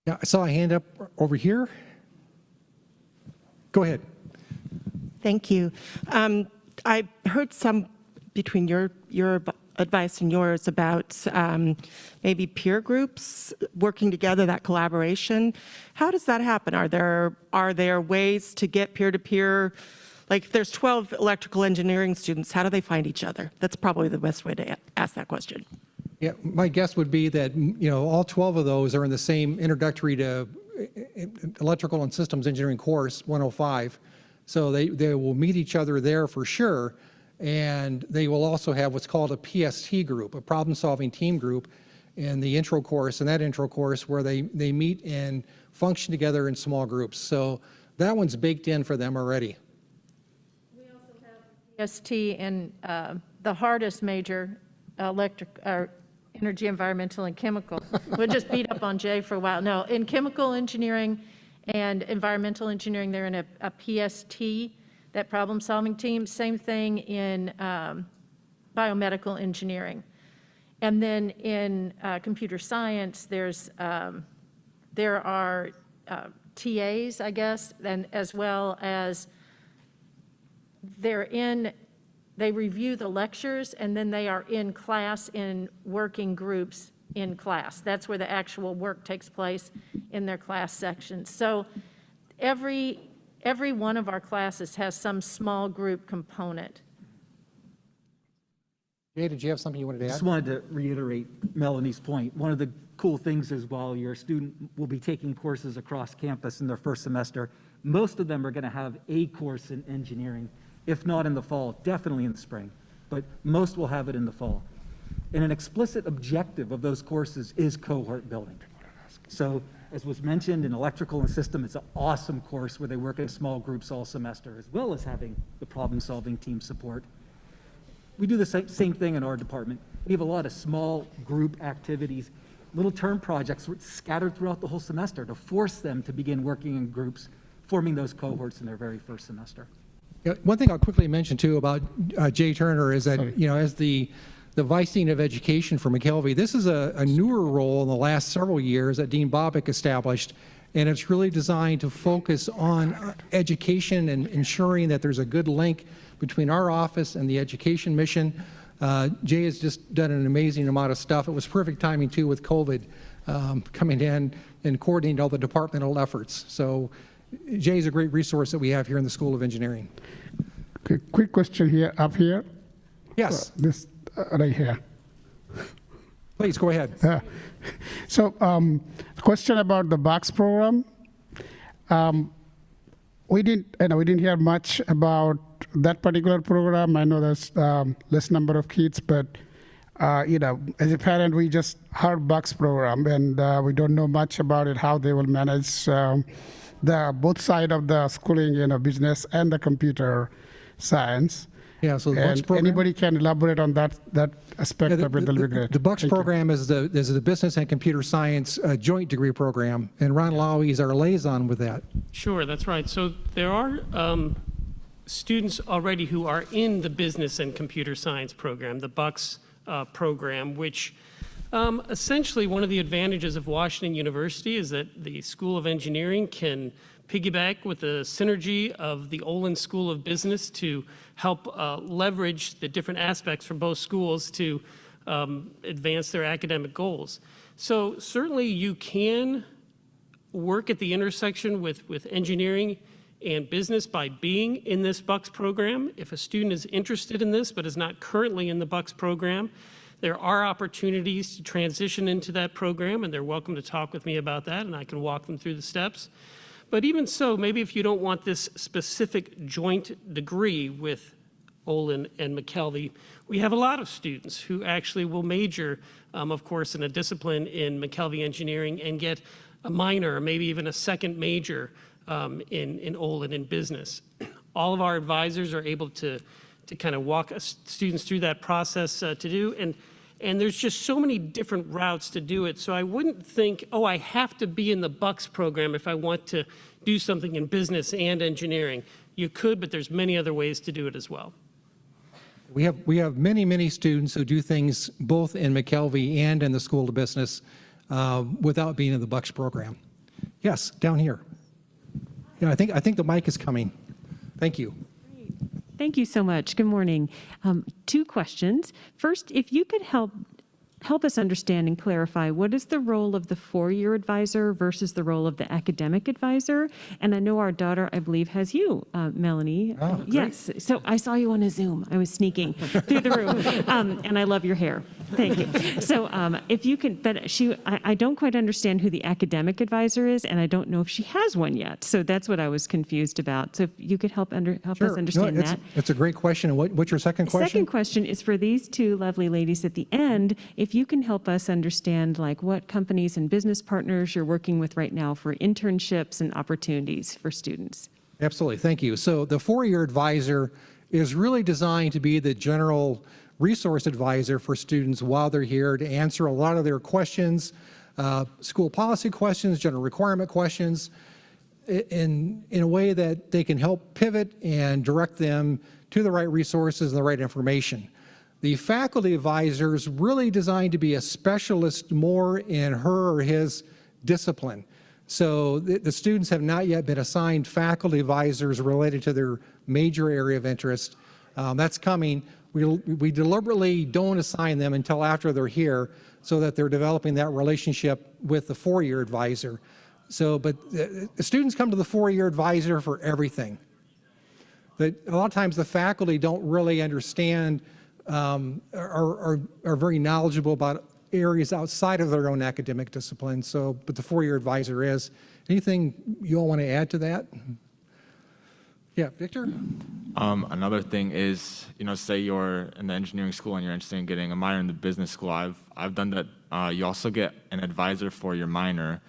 Yeah, I saw a hand up over here. Go ahead. Thank you. I heard some between your advice and yours about maybe peer groups working together, that collaboration. How does that happen? Are there ways to get peer-to-peer? Like if there's 12 electrical engineering students, how do they find each other? That's probably the best way to ask that question. Yeah, my guess would be that, you know, all 12 of those are in the same introductory to electrical and systems engineering course 105. So they will meet each other there for sure. And they will also have what's called a PST group, a problem-solving team group in the intro course, and that intro course where they meet and function together in small groups. So that one's baked in for them already. We also have PST in the hardest major, energy, environmental, and chemical. We'll just beat up on Jay for a while. No, in chemical engineering and environmental engineering, they're in a PST, that problem-solving team. Same thing in biomedical engineering. And then in computer science, there are TAs, I guess, and as well as they review the lectures, and then they are in class in working groups in class. That's where the actual work takes place, in their class sections. So every one of our classes has some small group component. Jay, did you have something you wanted to add? Just wanted to reiterate Melanie's point. One of the cool things is while your student will be taking courses across campus in their first semester, most of them are going to have a course in engineering, if not in the fall, definitely in the spring, but most will have it in the fall. And an explicit objective of those courses is cohort building. So as was mentioned in electrical and system, it's an awesome course where they work in small groups all semester, as well as having the problem-solving team support. We do the same thing in our department. We have a lot of small group activities, little term projects scattered throughout the whole semester to force them to begin working in groups, forming those cohorts in their very first semester. Yeah, one thing I'll quickly mention too about Jay Turner is that, you know, as the Vice Dean of Education for Mckelvey, this is a newer role in the last several years that Dean Bobick established, and it's really designed to focus on education and ensuring that there's a good link between our office and the education mission. Jay has just done an amazing amount of stuff. It was perfect timing too with COVID coming in and coordinating all the departmental efforts. So Jay is a great resource that we have here in the School of Engineering. Okay, quick question here, up here. Yes. This right here. Please go ahead. So, question about the box program. We didn't hear much about that particular program. I know there's less number of kids, but you know, as a parent, we just heard box program, and we don't know much about it, how they will manage the both side of the schooling, you know, business and the computer science. Yeah, so the Bucks program, anybody can elaborate on that aspect of it, that'll be great. The Bucks program is the business and computer science joint degree program, and Ron Lowy is our liaison with that. Sure, that's right. So there are students already who are in the business and computer science program, the Bucks program, which essentially one of the advantages of Washington University is that the School of Engineering can piggyback with the synergy of the Olin School of Business to help leverage the different aspects from both schools to advance their academic goals. So certainly you can work at the intersection with engineering and business by being in this Bucks program. If a student is interested in this but is not currently in the Bucks program, there are opportunities to transition into that program, and they're welcome to talk with me about that, and I can walk them through the steps. But even so, maybe if you don't want this specific joint degree with Olin and Mckelvey, we have a lot of students who actually will major, of course, in a discipline in Mckelvey engineering and get a minor, or maybe even a second major in Olin in business. All of our advisors are able to kind of walk students through that process to do, and there's just so many different routes to do it. So I wouldn't think, oh, I have to be in the Bucks program if I want to do something in business and engineering. You could, but there's many other ways to do it as well. We have many students who do things both in Mckelvey and in the School of Business without being in the Bucks program. Yes, down here. Yeah, I think the mic is coming. Thank you. Thank you so much. Good morning. 2 questions. First, if you could help us understand and clarify what is the role of the 4-year advisor versus the role of the academic advisor? And I know our daughter, I believe, has you, Melanie. Oh, great. Yes. So I saw you on a Zoom. I was sneaking through the room. And I love your hair. Thank you. So if you could, but I don't quite understand who the academic advisor is, and I don't know if she has one yet. So that's what I was confused about. So if you could help us understand that. It's a great question. And what's your second question? Second question is for these 2 lovely ladies at the end. If you can help us understand like what companies and business partners you're working with right now for internships and opportunities for students. Absolutely. Thank you. So the 4-year advisor is really designed to be the general resource advisor for students while they're here to answer a lot of their questions, school policy questions, general requirement questions, in a way that they can help pivot and direct them to the right resources and the right information. The faculty advisor is really designed to be a specialist more in her or his discipline. So the students have not yet been assigned faculty advisors related to their major area of interest. That's coming. We deliberately don't assign them until after they're here so that they're developing that relationship with the 4-year advisor. So, but the students come to the 4-year advisor for everything. A lot of times the faculty don't really understand are very knowledgeable about areas outside of their own academic discipline. So, but the 4-year advisor is. Anything you all want to add to that? Yeah, Victor? Another thing is, say you're in the engineering school and you're interested in getting a minor in the business school. I've done that. You also get an advisor for your minor,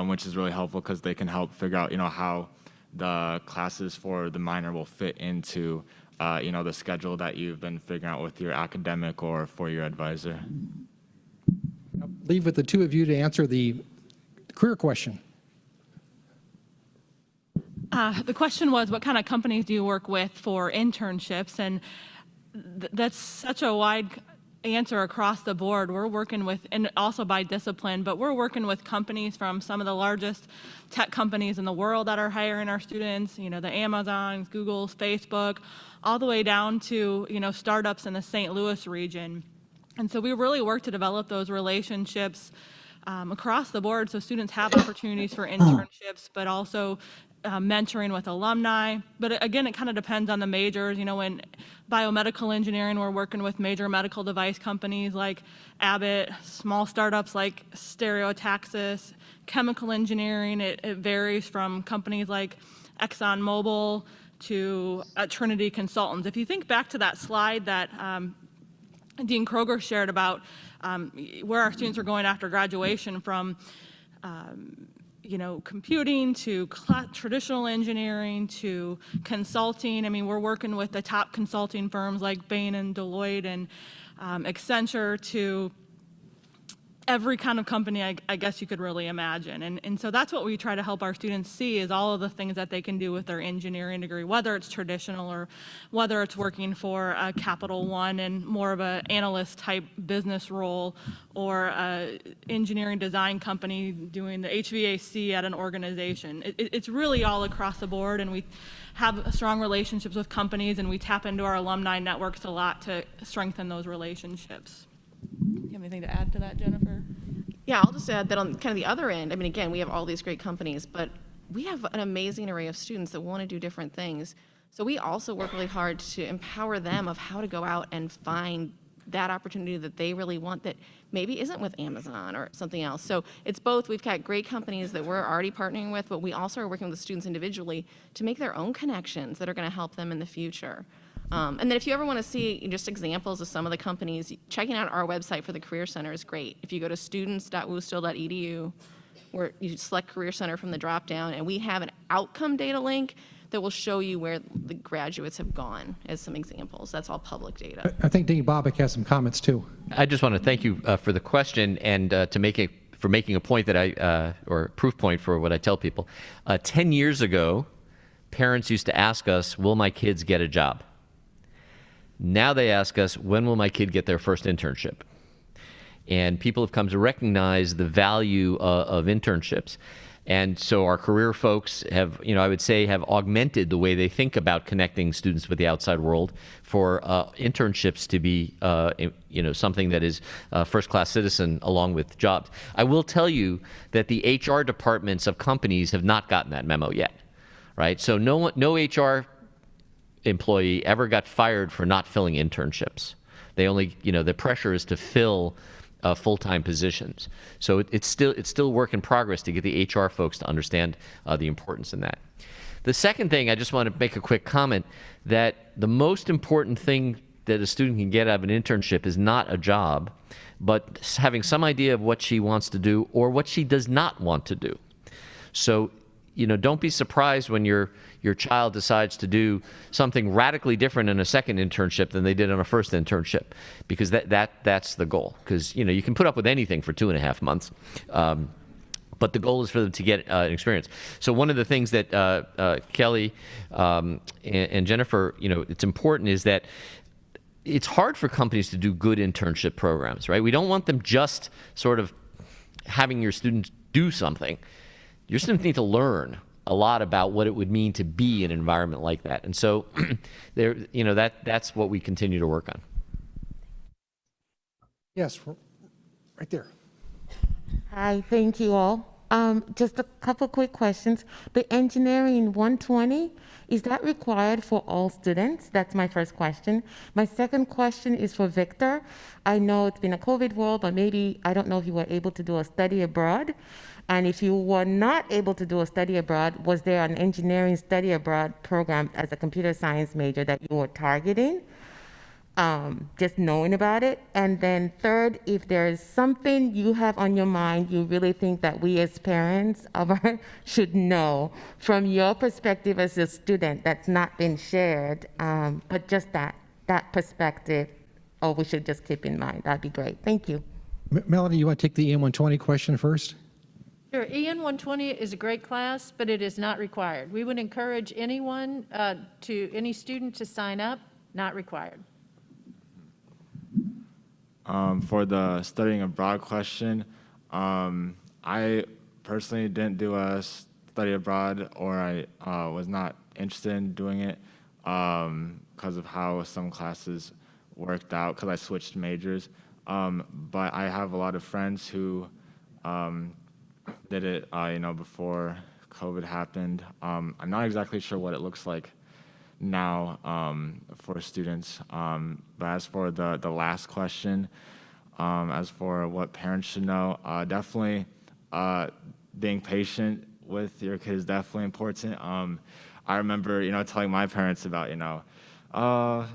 which is really helpful because they can help figure out, how the classes for the minor will fit into, the schedule that you've been figuring out with your academic or 4-year advisor. I'll leave with the 2 of you to answer the career question. The question was, what kind of companies do you work with for internships? And that's such a wide answer across the board. We're working with, and also by discipline, but we're working with companies from some of the largest tech companies in the world that are hiring our students, the Amazons, Googles, Facebook, all the way down to, startups in the St. Louis region. And so we really work to develop those relationships across the board so students have opportunities for internships, but also mentoring with alumni. But again, it kind of depends on the majors. In biomedical engineering, we're working with major medical device companies like Abbott, small startups like Stereotaxis. Chemical engineering, it varies from companies like ExxonMobil to Trinity Consultants. If you think back to that slide that Dean Kroger shared about where our students are going after graduation from computing to traditional engineering to consulting. I mean, we're working with the top consulting firms like Bain and Deloitte and Accenture to every kind of company I guess you could really imagine. And so that's what we try to help our students see is all of the things that they can do with their engineering degree, whether it's traditional or whether it's working for a Capital One and more of an analyst type business role or a engineering design company doing the HVAC at an organization. It's really all across the board, and we have strong relationships with companies, and we tap into our alumni networks a lot to strengthen those relationships. You have anything to add to that, Jennifer? Yeah, I'll just add that on kind of the other end, I mean, again, we have all these great companies, but we have an amazing array of students that want to do different things. So we also work really hard to empower them of how to go out and find that opportunity that they really want that maybe isn't with Amazon or something else. So it's both. We've got great companies that we're already partnering with, but we also are working with the students individually to make their own connections that are going to help them in the future. And then if you ever want to see just examples of some of the companies, checking out our website for the Career Center is great. If you go to students.woostill.edu, where you select Career Center from the drop-down, and we have an outcome data link that will show you where the graduates have gone as some examples. That's all public data. I think Dean Bobick has some comments too. I just want to thank you for the question and for making a point that or a proof point for what I tell people. 10 years ago, parents used to ask us, will my kids get a job? Now they ask us, when will my kid get their first internship? And people have come to recognize the value of internships. And so our career folks have, I would say, have augmented the way they think about connecting students with the outside world for internships to be, something that is first-class citizen along with jobs. I will tell you that the HR departments of companies have not gotten that memo yet, right? So no HR employee ever got fired for not filling internships. They only, the pressure is to fill full-time positions. So it's still work in progress to get the HR folks to understand the importance in that. The second thing, I just want to make a quick comment that the most important thing that a student can get out of an internship is not a job, but having some idea of what she wants to do or what she does not want to do. So, don't be surprised when your child decides to do something radically different in a second internship than they did on a first internship, because that's the goal. Because you can put up with anything for 2.5 months, but the goal is for them to get an experience. So one of the things that Kelly and Jennifer, it's important is that it's hard for companies to do good internship programs, right? We don't want them just sort of having your students do something. Your students need to learn a lot about what it would mean to be in an environment like that. And so that's what we continue to work on. Yes, right there. Hi, thank you all. Just a couple quick questions. The engineering 120, is that required for all students? That's my first question. My second question is for Victor. I know it's been a COVID world, but maybe, I don't know if you were able to do a study abroad. And if you were not able to do a study abroad, was there an engineering study abroad program as a computer science major that you were targeting? Just knowing about it. And then third, if there's something you have on your mind you really think that we as parents should know from your perspective as a student that's not been shared, but just that perspective, we should just keep in mind, that'd be great. Thank you. Melanie, you want to take the EN120 question first? Sure. EN 120 is a great class, but it is not required. We would encourage anyone, any student to sign up, not required. For the studying abroad question, I personally didn't do a study abroad, or I was not interested in doing it because of how some classes worked out, because I switched majors. But I have a lot of friends who did it, before COVID happened. I'm not exactly sure what it looks like now for students. But as for the last question, as for what parents should know, definitely being patient with your kids is definitely important. I remember, telling my parents about, I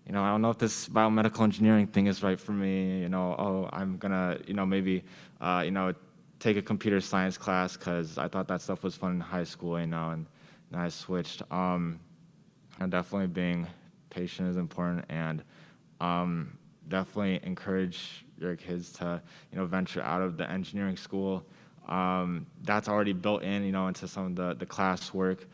don't know if this biomedical engineering thing is right for me. I'm gonna, maybe, take a computer science class because I thought that stuff was fun in high school, and I switched. And definitely being patient is important, and definitely encourage your kids to, venture out of the engineering school. That's already built in, into some of the classwork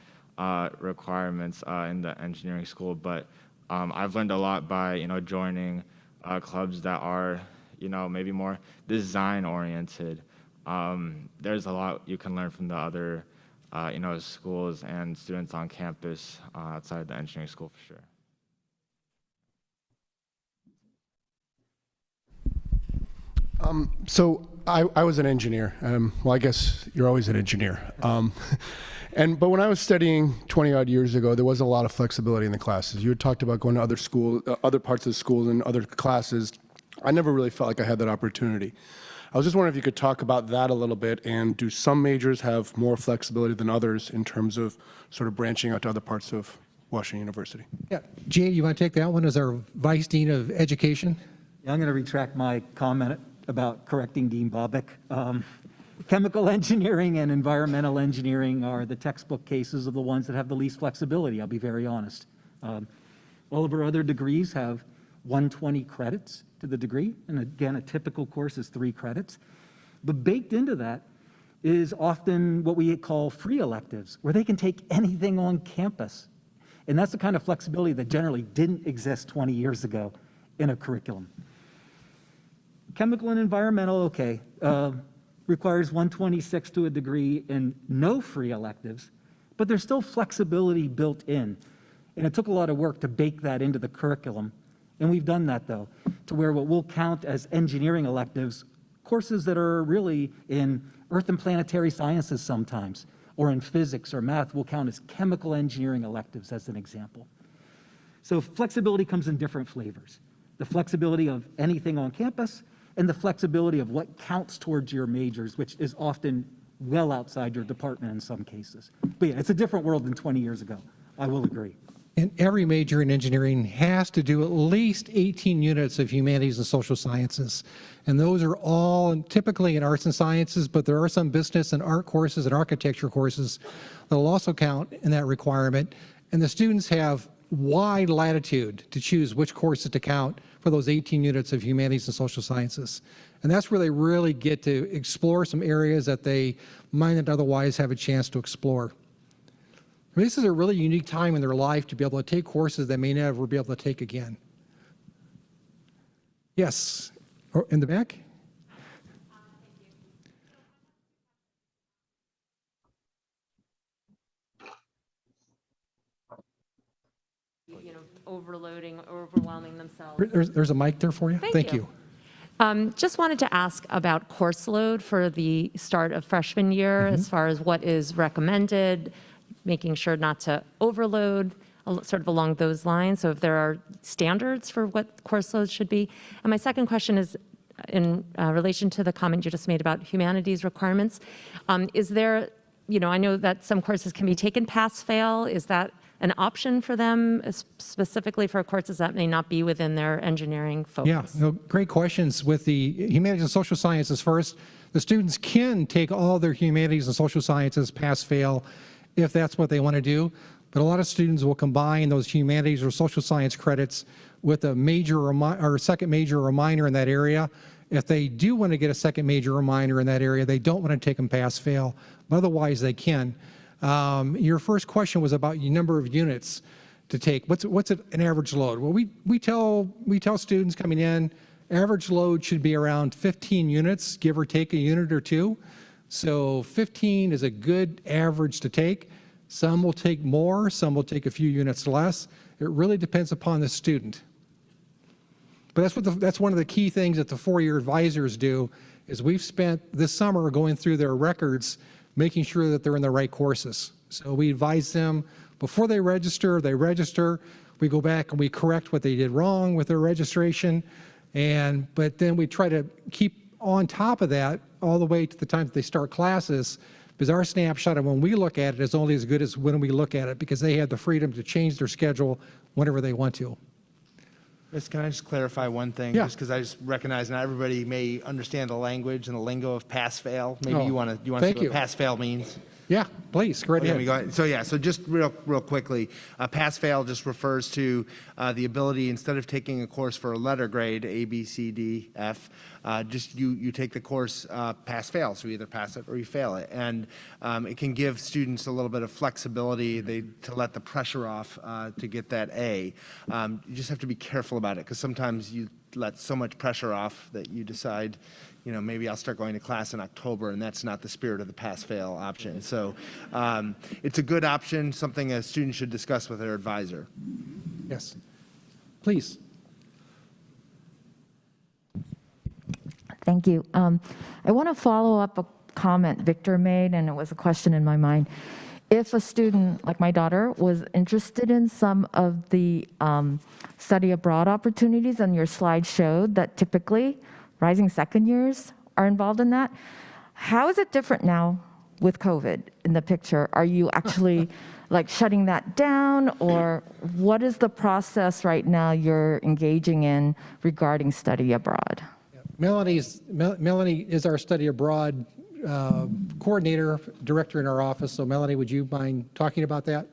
requirements in the engineering school. But I've learned a lot by, joining clubs that are, maybe more design oriented. There's a lot you can learn from the other, schools and students on campus outside the engineering school for sure. So I was an engineer. Well, I guess you're always an engineer. But when I was studying 20 odd years ago, there wasn't a lot of flexibility in the classes. You had talked about going to other parts of the school and other classes I never really felt like I had that opportunity. I was just wondering if you could talk about that a little bit, and do some majors have more flexibility than others in terms of sort of branching out to other parts of Washington University? Yeah, Jay, you want to take that one as our Vice Dean of Education? Yeah, I'm going to retract my comment about correcting Dean Bobick. Chemical engineering and environmental engineering are the textbook cases of the ones that have the least flexibility, I'll be very honest. All of our other degrees have 120 credits to the degree, and again, a typical course is 3 credits. But baked into that is often what we call free electives, where they can take anything on campus. And that's the kind of flexibility that generally didn't exist 20 years ago in a curriculum. Chemical and environmental, okay, requires 126 to a degree and no free electives, but there's still flexibility built in. And it took a lot of work to bake that into the curriculum. And we've done that, though, to where what we'll count as engineering electives, courses that are really in earth and planetary sciences sometimes, or in physics or math, will count as chemical engineering electives, as an example. So flexibility comes in different flavors. The flexibility of anything on campus, and the flexibility of what counts towards your majors, which is often well outside your department in some cases. But yeah, it's a different world than 20 years ago. I will agree. And every major in engineering has to do at least 18 units of humanities and social sciences. And those are all typically in arts and sciences, but there are some business and art courses and architecture courses that will also count in that requirement. And the students have wide latitude to choose which courses to count for those 18 units of humanities and social sciences. And that's where they really get to explore some areas that they might not otherwise have a chance to explore. I mean, this is a really unique time in their life to be able to take courses they may never be able to take again. Yes, in the back? Overloading or overwhelming themselves. There's a mic there for you. Thank you. Just wanted to ask about course load for the start of freshman year, as far as what is recommended, making sure not to overload, sort of along those lines. So if there are standards for what course loads should be. And my second question is in relation to the comment you just made about humanities requirements. Is there, I know that some courses can be taken pass-fail. Is that an option for them, specifically for courses that may not be within their engineering focus? Yeah, no, great questions. With the humanities and social sciences first, the students can take all their humanities and social sciences pass-fail if that's what they want to do. But a lot of students will combine those humanities or social science credits with a major or second major or minor in that area. If they do want to get a second major or minor in that area, they don't want to take them pass-fail, but otherwise they can. Your first question was about the number of units to take. What's an average load? Well, we tell students coming in, average load should be around 15 units, give or take a unit or two. So 15 is a good average to take. Some will take more, some will take a few units less. It really depends upon the student. But that's one of the key things that the four-year advisors do, is we've spent this summer going through their records, making sure that they're in the right courses. So we advise them before they register, we go back and we correct what they did wrong with their registration, but then we try to keep on top of that all the way to the time that they start classes, because our snapshot of when we look at it is only as good as when we look at it, because they have the freedom to change their schedule whenever they want to. Chris, can I just clarify one thing? Yeah. Just because I just recognize not everybody may understand the language and the lingo of pass-fail. Maybe you want to see what pass-fail means? Yeah, please, go right ahead. Go ahead. So just real quickly, pass-fail just refers to the ability, instead of taking a course for a letter grade, A, B, C, D, F, just you take the course pass-fail, so you either pass it or you fail it. And it can give students a little bit of flexibility to let the pressure off to get that A. You just have to be careful about it, because sometimes you let so much pressure off that you decide, maybe I'll start going to class in October, and that's not the spirit of the pass-fail option. So it's a good option, something a student should discuss with their advisor. Yes, please. Thank you. I want to follow up a comment Victor made, and it was a question in my mind. if a student, like my daughter, was interested in some of the study abroad opportunities, and your slide showed that typically rising second years are involved in that, how is it different now with COVID in the picture? Are you actually like shutting that down, or what is the process right now you're engaging in regarding study abroad? Melanie is our study abroad coordinator, director in our office. So Melanie, would you mind talking about that?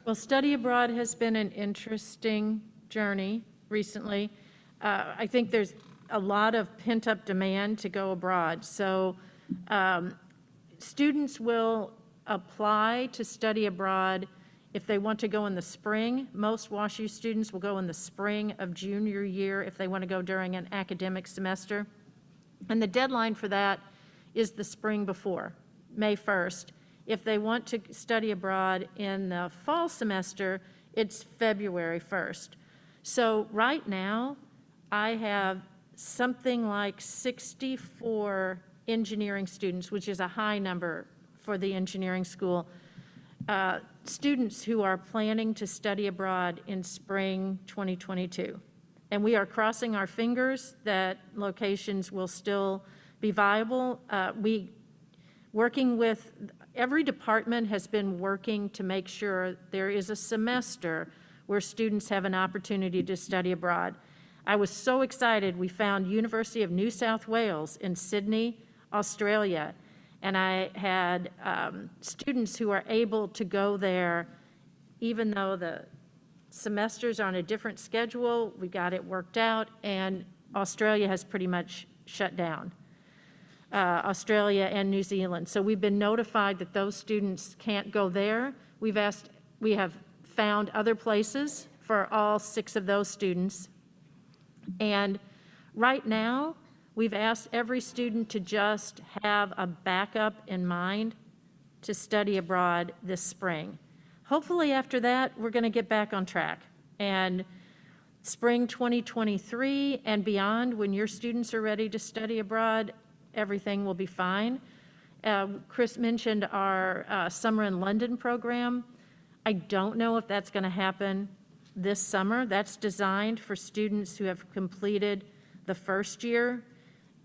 Well, study abroad has been an interesting journey recently. I think there's a lot of pent-up demand to go abroad. So students will apply to study abroad if they want to go in the spring. Most WashU students will go in the spring of junior year if they want to go during an academic semester. And the deadline for that is the spring before, May 1st. If they want to study abroad in the fall semester, it's February 1st. So right now, I have something like 64 engineering students, which is a high number for the engineering school, students who are planning to study abroad in spring 2022. And we are crossing our fingers that locations will still be viable. Working with, every department has been working to make sure there is a semester where students have an opportunity to study abroad. I was so excited, we found University of New South Wales in Sydney, Australia, and I had students who are able to go there even though the semesters are on a different schedule. We got it worked out, and Australia has pretty much shut down. Australia and New Zealand. So we've been notified that those students can't go there. We have found other places for all 6 of those students. And right now, we've asked every student to just have a backup in mind to study abroad this spring. Hopefully after that, we're going to get back on track. And spring 2023 and beyond, when your students are ready to study abroad, everything will be fine. Chris mentioned our Summer in London program. I don't know if that's going to happen this summer. That's designed for students who have completed the first year.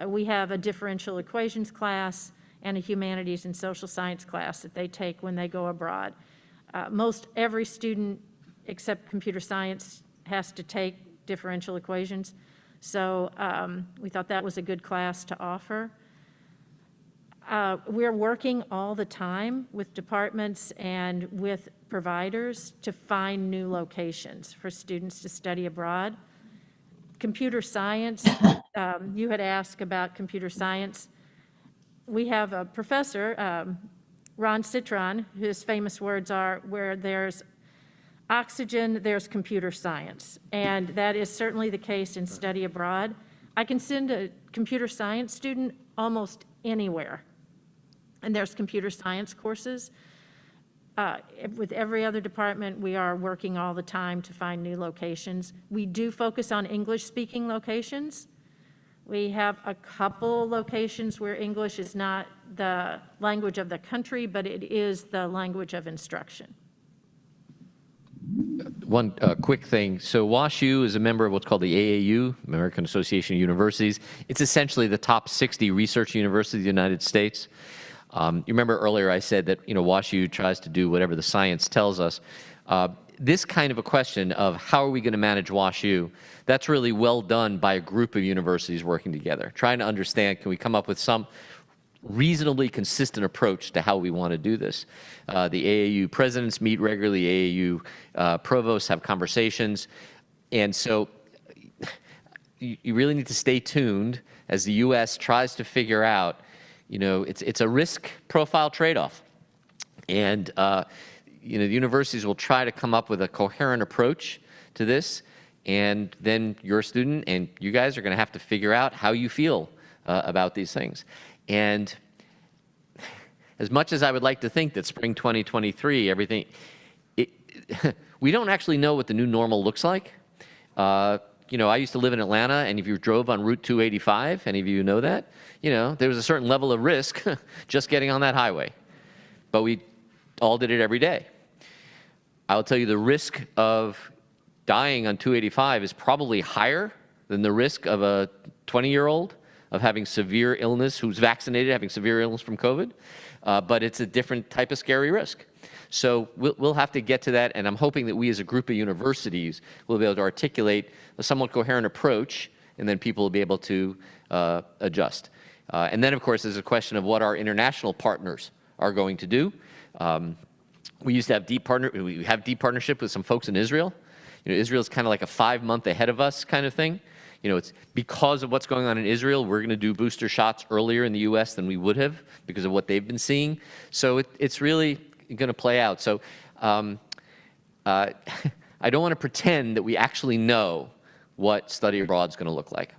We have a differential equations class and a humanities and social science class that they take when they go abroad. Most every student except computer science has to take differential equations. So we thought that was a good class to offer. We're working all the time with departments and with providers to find new locations for students to study abroad. Computer science, you had asked about computer science. We have a professor, Ron Citron, whose famous words are, where there's oxygen, there's computer science. And that is certainly the case in study abroad. I can send a computer science student almost anywhere. And there's computer science courses. With every other department, we are working all the time to find new locations. We do focus on English-speaking locations. We have a couple locations where English is not the language of the country, but it is the language of instruction. One quick thing. So WashU is a member of what's called the AAU, American Association of Universities. It's essentially the top 60 research universities in the United States. You remember earlier I said that WashU tries to do whatever the science tells us. This kind of a question of how are we going to manage WashU, that's really well done by a group of universities working together, trying to understand, can we come up with some reasonably consistent approach to how we want to do this. The AAU presidents meet regularly, AAU provosts have conversations, and so you really need to stay tuned as the U.S. tries to figure out, it's a risk profile trade-off, and the universities will try to come up with a coherent approach to this, and then your student and you guys are going to have to figure out how you feel about these things. And as much as I would like to think that spring 2023, everything, we don't actually know what the new normal looks like. I used to live in Atlanta, and if you drove on Route 285, any of you know that, there was a certain level of risk just getting on that highway. But we all did it every day. I'll tell you the risk of dying on 285 is probably higher than the risk of a 20-year-old of having severe illness who's vaccinated, having severe illness from COVID, but it's a different type of scary risk. So we'll have to get to that, and I'm hoping that we as a group of universities will be able to articulate a somewhat coherent approach, and then people will be able to adjust. And then, of course, there's a question of what our international partners are going to do. We used to have we have deep partnership with some folks in Israel. You know, Israel's kind of like a 5-month ahead of us kind of thing. You know, it's because of what's going on in Israel, we're going to do booster shots earlier in the U.S. than we would have because of what they've been seeing. So it's really going to play out. So I don't want to pretend that we actually know what study abroad is going to look like.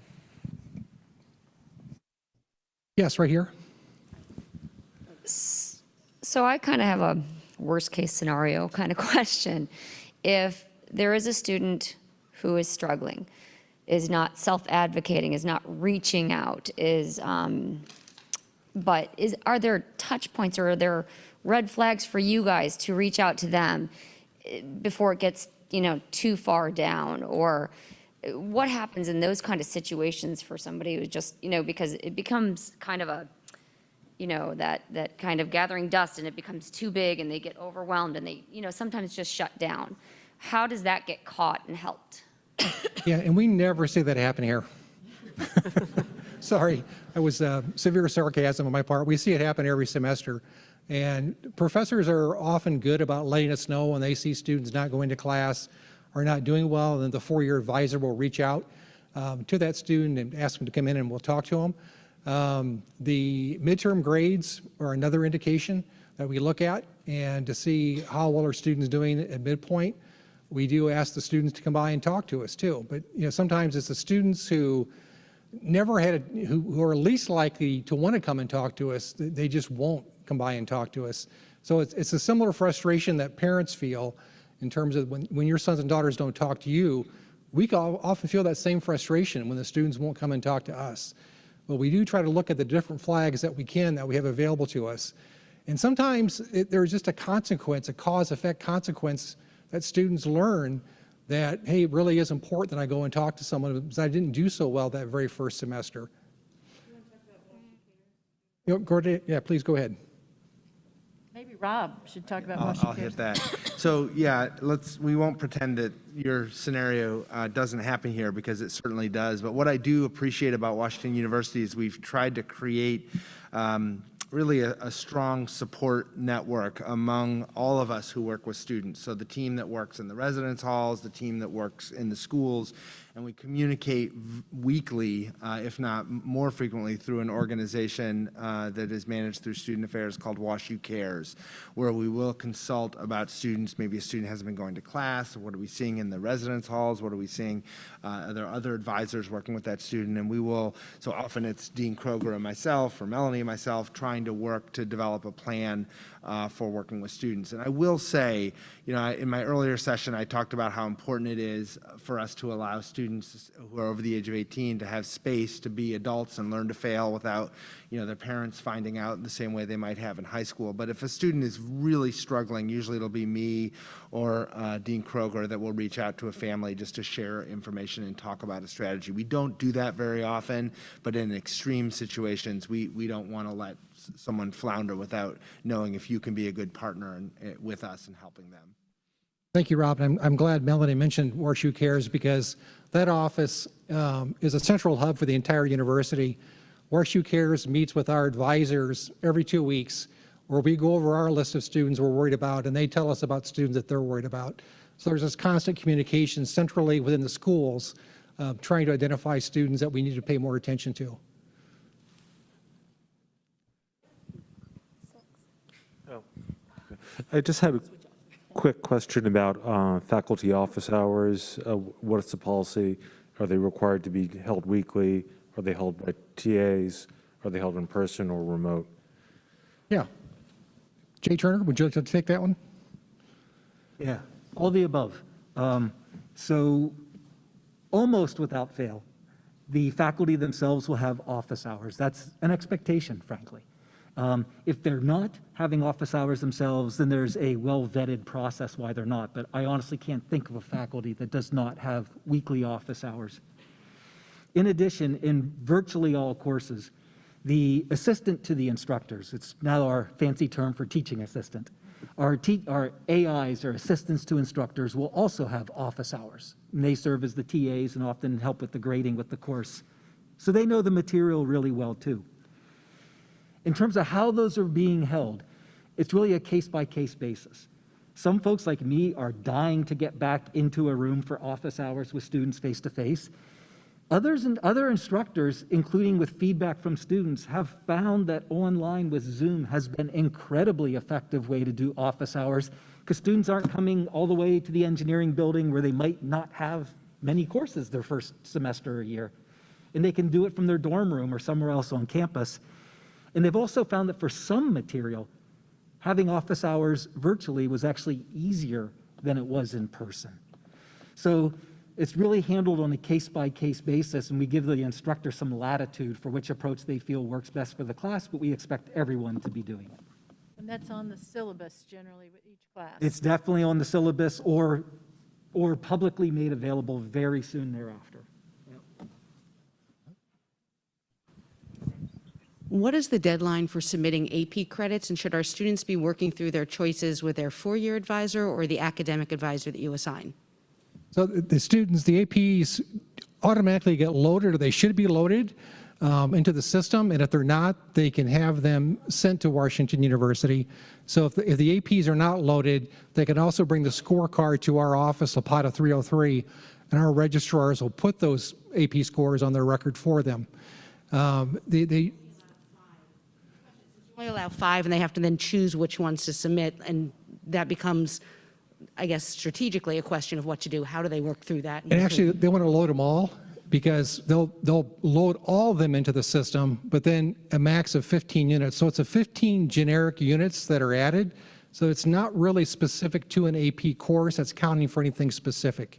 Yes, right here. So I kind of have a worst case scenario kind of question. If there is a student who is struggling, is not self-advocating, is not reaching out, are there touch points or are there red flags for you guys to reach out to them before it gets, you know, too far down? Or what happens in those kind of situations for somebody who's just, you know, because it becomes kind of a, you know, that kind of gathering dust and it becomes too big and they get overwhelmed and they, you know, sometimes just shut down. How does that get caught and helped? Yeah, and we never see that happen here. Sorry, that was severe sarcasm on my part. We see it happen every semester. And professors are often good about letting us know when they see students not going to class or not doing well, and then the four-year advisor will reach out to that student and ask them to come in and we'll talk to them. The midterm grades are another indication that we look at, and to see how well are students doing at midpoint. We do ask the students to come by and talk to us too. But you know, sometimes it's the students who never had, who are least likely to want to come and talk to us. They just won't come by and talk to us. So it's a similar frustration that parents feel in terms of when your sons and daughters don't talk to you. We often feel that same frustration when the students won't come and talk to us. But we do try to look at the different flags that we have available to us. And sometimes there's just a consequence, a cause-effect consequence that students learn that, hey, it really is important that I go and talk to someone because I didn't do so well that very first semester. You know, Gordon, yeah, please go ahead. Maybe Rob should talk about I'll hit that. So yeah, we won't pretend that your scenario doesn't happen here, because it certainly does. But what I do appreciate about Washington University is we've tried to create really a strong support network among all of us who work with students. So the team that works in the residence halls, the team that works in the schools, and we communicate weekly, if not more frequently, through an organization that is managed through Student Affairs called WashU Cares, where we will consult about students. Maybe a student hasn't been going to class. What are we seeing in the residence halls? What are we seeing? Are there other advisors working with that student? And we will, so often it's Dean Kroger and myself, or Melanie and myself, trying to work to develop a plan for working with students. And I will say, you know, in my earlier session, I talked about how important it is for us to allow students who are over the age of 18 to have space to be adults and learn to fail without, you know, their parents finding out the same way they might have in high school. But if a student is really struggling, usually it'll be me or Dean Kroger that will reach out to a family just to share information and talk about a strategy. We don't do that very often, but in extreme situations, we don't want to let someone flounder without knowing if you can be a good partner with us in helping them. Thank you, Rob. And I'm glad Melanie mentioned WashU Cares, because that office is a central hub for the entire university. WashU Cares meets with our advisors every 2 weeks, where we go over our list of students we're worried about, and they tell us about students that they're worried about. So there's this constant communication centrally within the schools, trying to identify students that we need to pay more attention to. I just had a quick question about faculty office hours. What's the policy? Are they required to be held weekly? Are they held by TAs? Are they held in person or remote? Yeah. Jay Turner, would you like to take that one? Yeah, all the above. So almost without fail, the faculty themselves will have office hours. That's an expectation, frankly. If they're not having office hours themselves, then there's a well-vetted process why they're not. But I honestly can't think of a faculty that does not have weekly office hours. In addition, in virtually all courses, the assistant to the instructors, it's now our fancy term for teaching assistant, our AIs, or assistants to instructors, will also have office hours. And they serve as the TAs and often help with the grading with the course. So they know the material really well too. In terms of how those are being held, it's really a case-by-case basis. Some folks like me are dying to get back into a room for office hours with students face-to-face. Others and other instructors, including with feedback from students, have found that online with Zoom has been an incredibly effective way to do office hours because students aren't coming all the way to the engineering building where they might not have many courses their first semester or year. And they can do it from their dorm room or somewhere else on campus. And they've also found that for some material, having office hours virtually was actually easier than it was in person. So it's really handled on a case-by-case basis, and we give the instructor some latitude for which approach they feel works best for the class, but we expect everyone to be doing it. And that's on the syllabus generally with each class. It's definitely on the syllabus or publicly made available very soon thereafter. What is the deadline for submitting AP credits, and should our students be working through their choices with their four-year advisor or the academic advisor that you assign? So the students, the APs automatically get loaded, or they should be loaded into the system, and if they're not, they can have them sent to Washington University. So if the APs are not loaded, they can also bring the scorecard to our office, Lapata 303, and our registrars will put those AP scores on their record for them. Only allow 5, and they have to then choose which ones to submit, and that becomes, I guess, strategically a question of what to do. How do they work through that? And actually, they want to load them all because they'll load all of them into the system, but then a max of 15 units. So it's a 15 generic units that are added. So it's not really specific to an AP course that's counting for anything specific.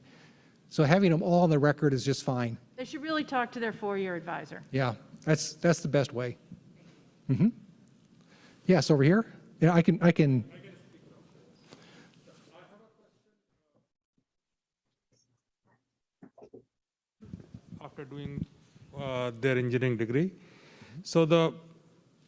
So having them all on the record is just fine. They should really talk to their four-year advisor. Yeah, that's the best way. Mm-hmm. Yes, over here. Yeah, I can. After doing their engineering degree. So the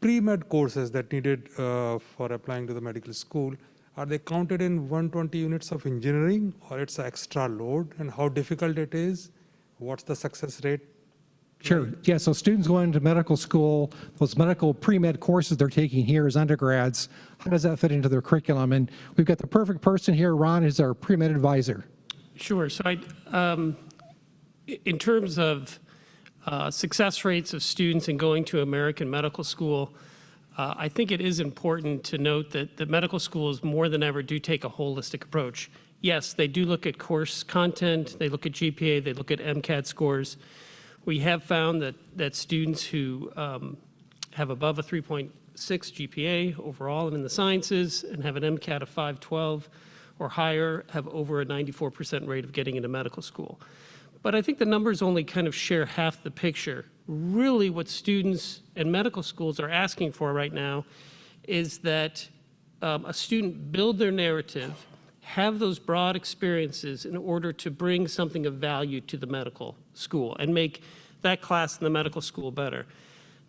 pre-med courses that needed for applying to the medical school, are they counted in 120 units of engineering, or it's an extra load, and how difficult it is? What's the success rate? Sure. Yeah, so students going to medical school, those medical pre-med courses they're taking here as undergrads, how does that fit into their curriculum? And we've got the perfect person here. Ron is our pre-med advisor. Sure. So in terms of success rates of students in going to American medical school, I think it is important to note that the medical schools more than ever do take a holistic approach. Yes, they do look at course content, they look at GPA, they look at MCAT scores. We have found that students who have above a 3.6 GPA overall and in the sciences and have an MCAT of 512 or higher have over a 94% rate of getting into medical school. But I think the numbers only kind of share half the picture. Really what students and medical schools are asking for right now is that a student build their narrative, have those broad experiences in order to bring something of value to the medical school and make that class in the medical school better.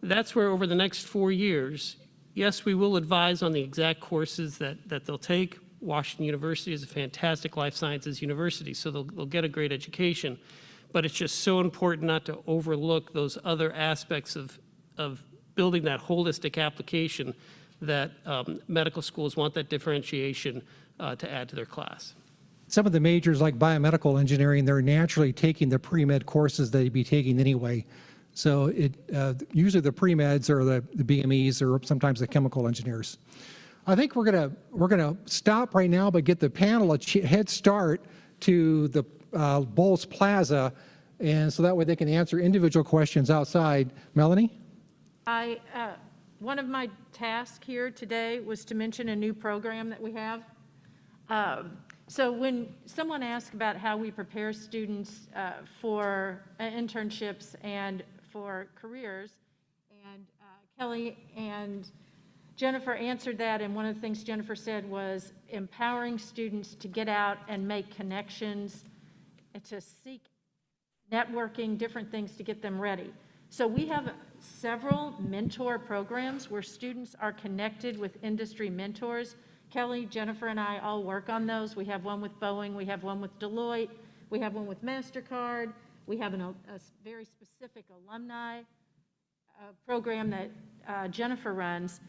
That's where over the next 4 years, yes, we will advise on the exact courses that they'll take. Washington University is a fantastic life sciences university, so they'll get a great education. But it's just so important not to overlook those other aspects of building that holistic application that medical schools want that differentiation to add to their class. Some of the majors like biomedical engineering, they're naturally taking the pre-med courses they'd be taking anyway. So usually the pre-meds or the BMEs or sometimes the chemical engineers. I think we're gonna stop right now, but get the panel a head start to the Bowles Plaza, and so that way they can answer individual questions outside. Melanie? One of my tasks here today was to mention a new program that we have. So when someone asks about how we prepare students for internships and for careers, and Kelly and Jennifer answered that, and one of the things Jennifer said was empowering students to get out and make connections, and to seek networking, different things to get them ready. So we have several mentor programs where students are connected with industry mentors. Kelly, Jennifer, and I all work on those. We have one with Boeing, we have one with Deloitte, we have one with MasterCard, we have a very specific alumni program that Jennifer runs.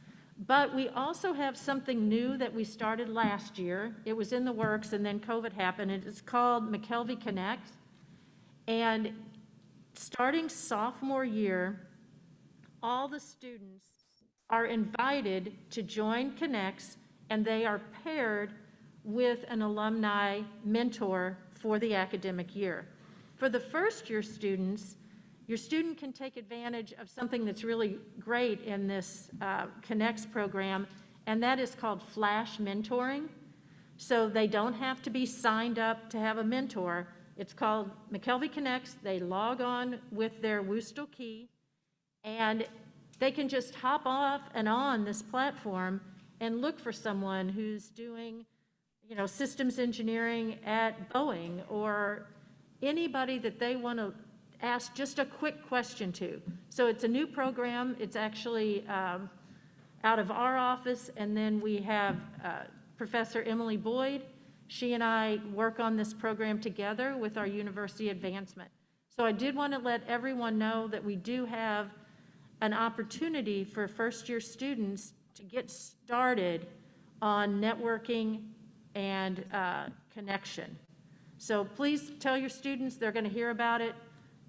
But we also have something new that we started last year. It was in the works, and then COVID happened, and it's called Mckelvey Connect. And starting sophomore year, all the students are invited to join Connects, and they are paired with an alumni mentor for the academic year. For the first year students, your student can take advantage of something that's really great in this Connects program, and that is called Flash Mentoring. So they don't have to be signed up to have a mentor. It's called Mckelvey Connects. They log on with their Woostel key, and they can just hop off and on this platform and look for someone who's doing, you know, systems engineering at Boeing, or anybody that they want to ask just a quick question to. So it's a new program. It's actually out of our office, and then we have Professor Emily Boyd. She and I work on this program together with our university advancement. So I did want to let everyone know that we do have an opportunity for first-year students to get started on networking and connection. So please tell your students. They're going to hear about it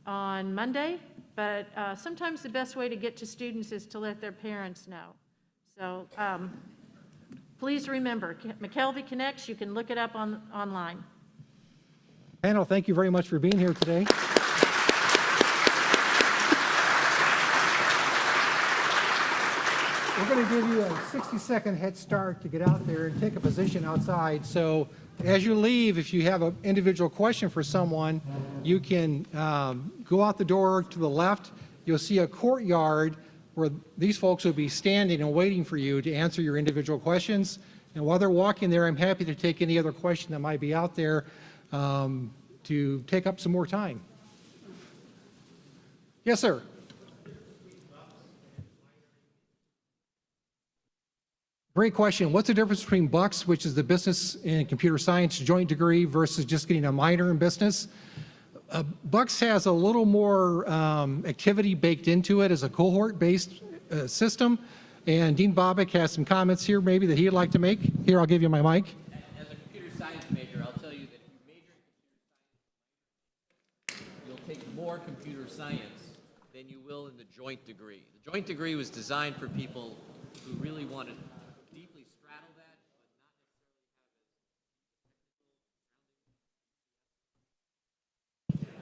on Monday, but sometimes the best way to get to students is to let their parents know. So please remember, Mckelvey Connects, you can look it up online. Panel, thank you very much for being here today. We're going to give you a 60-second head start to get out there and take a position outside. So as you leave, if you have an individual question for someone, you can go out the door to the left. You'll see a courtyard where these folks will be standing and waiting for you to answer your individual questions. And while they're walking there, I'm happy to take any other question that might be out there to take up some more time. Yes, sir. Great question. What's the difference between BUCS, which is the Business and Computer Science joint degree, versus just getting a minor in business? BUCS has a little more activity baked into it as a cohort-based system. And Dean Bobick has some comments here maybe that he'd like to make. Here, I'll give you my mic. As a computer science major, I'll tell you that if you major in computer science, you'll take more computer science than you will in the joint degree. The joint degree was designed for people who really want to deeply straddle that, but not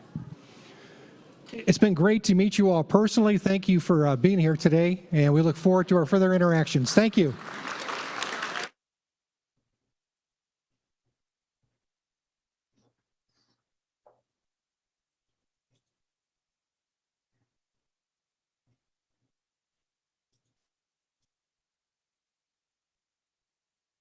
necessarily. It's been great to meet you all personally. Thank you for being here today, and we look forward to our further interactions. Thank you.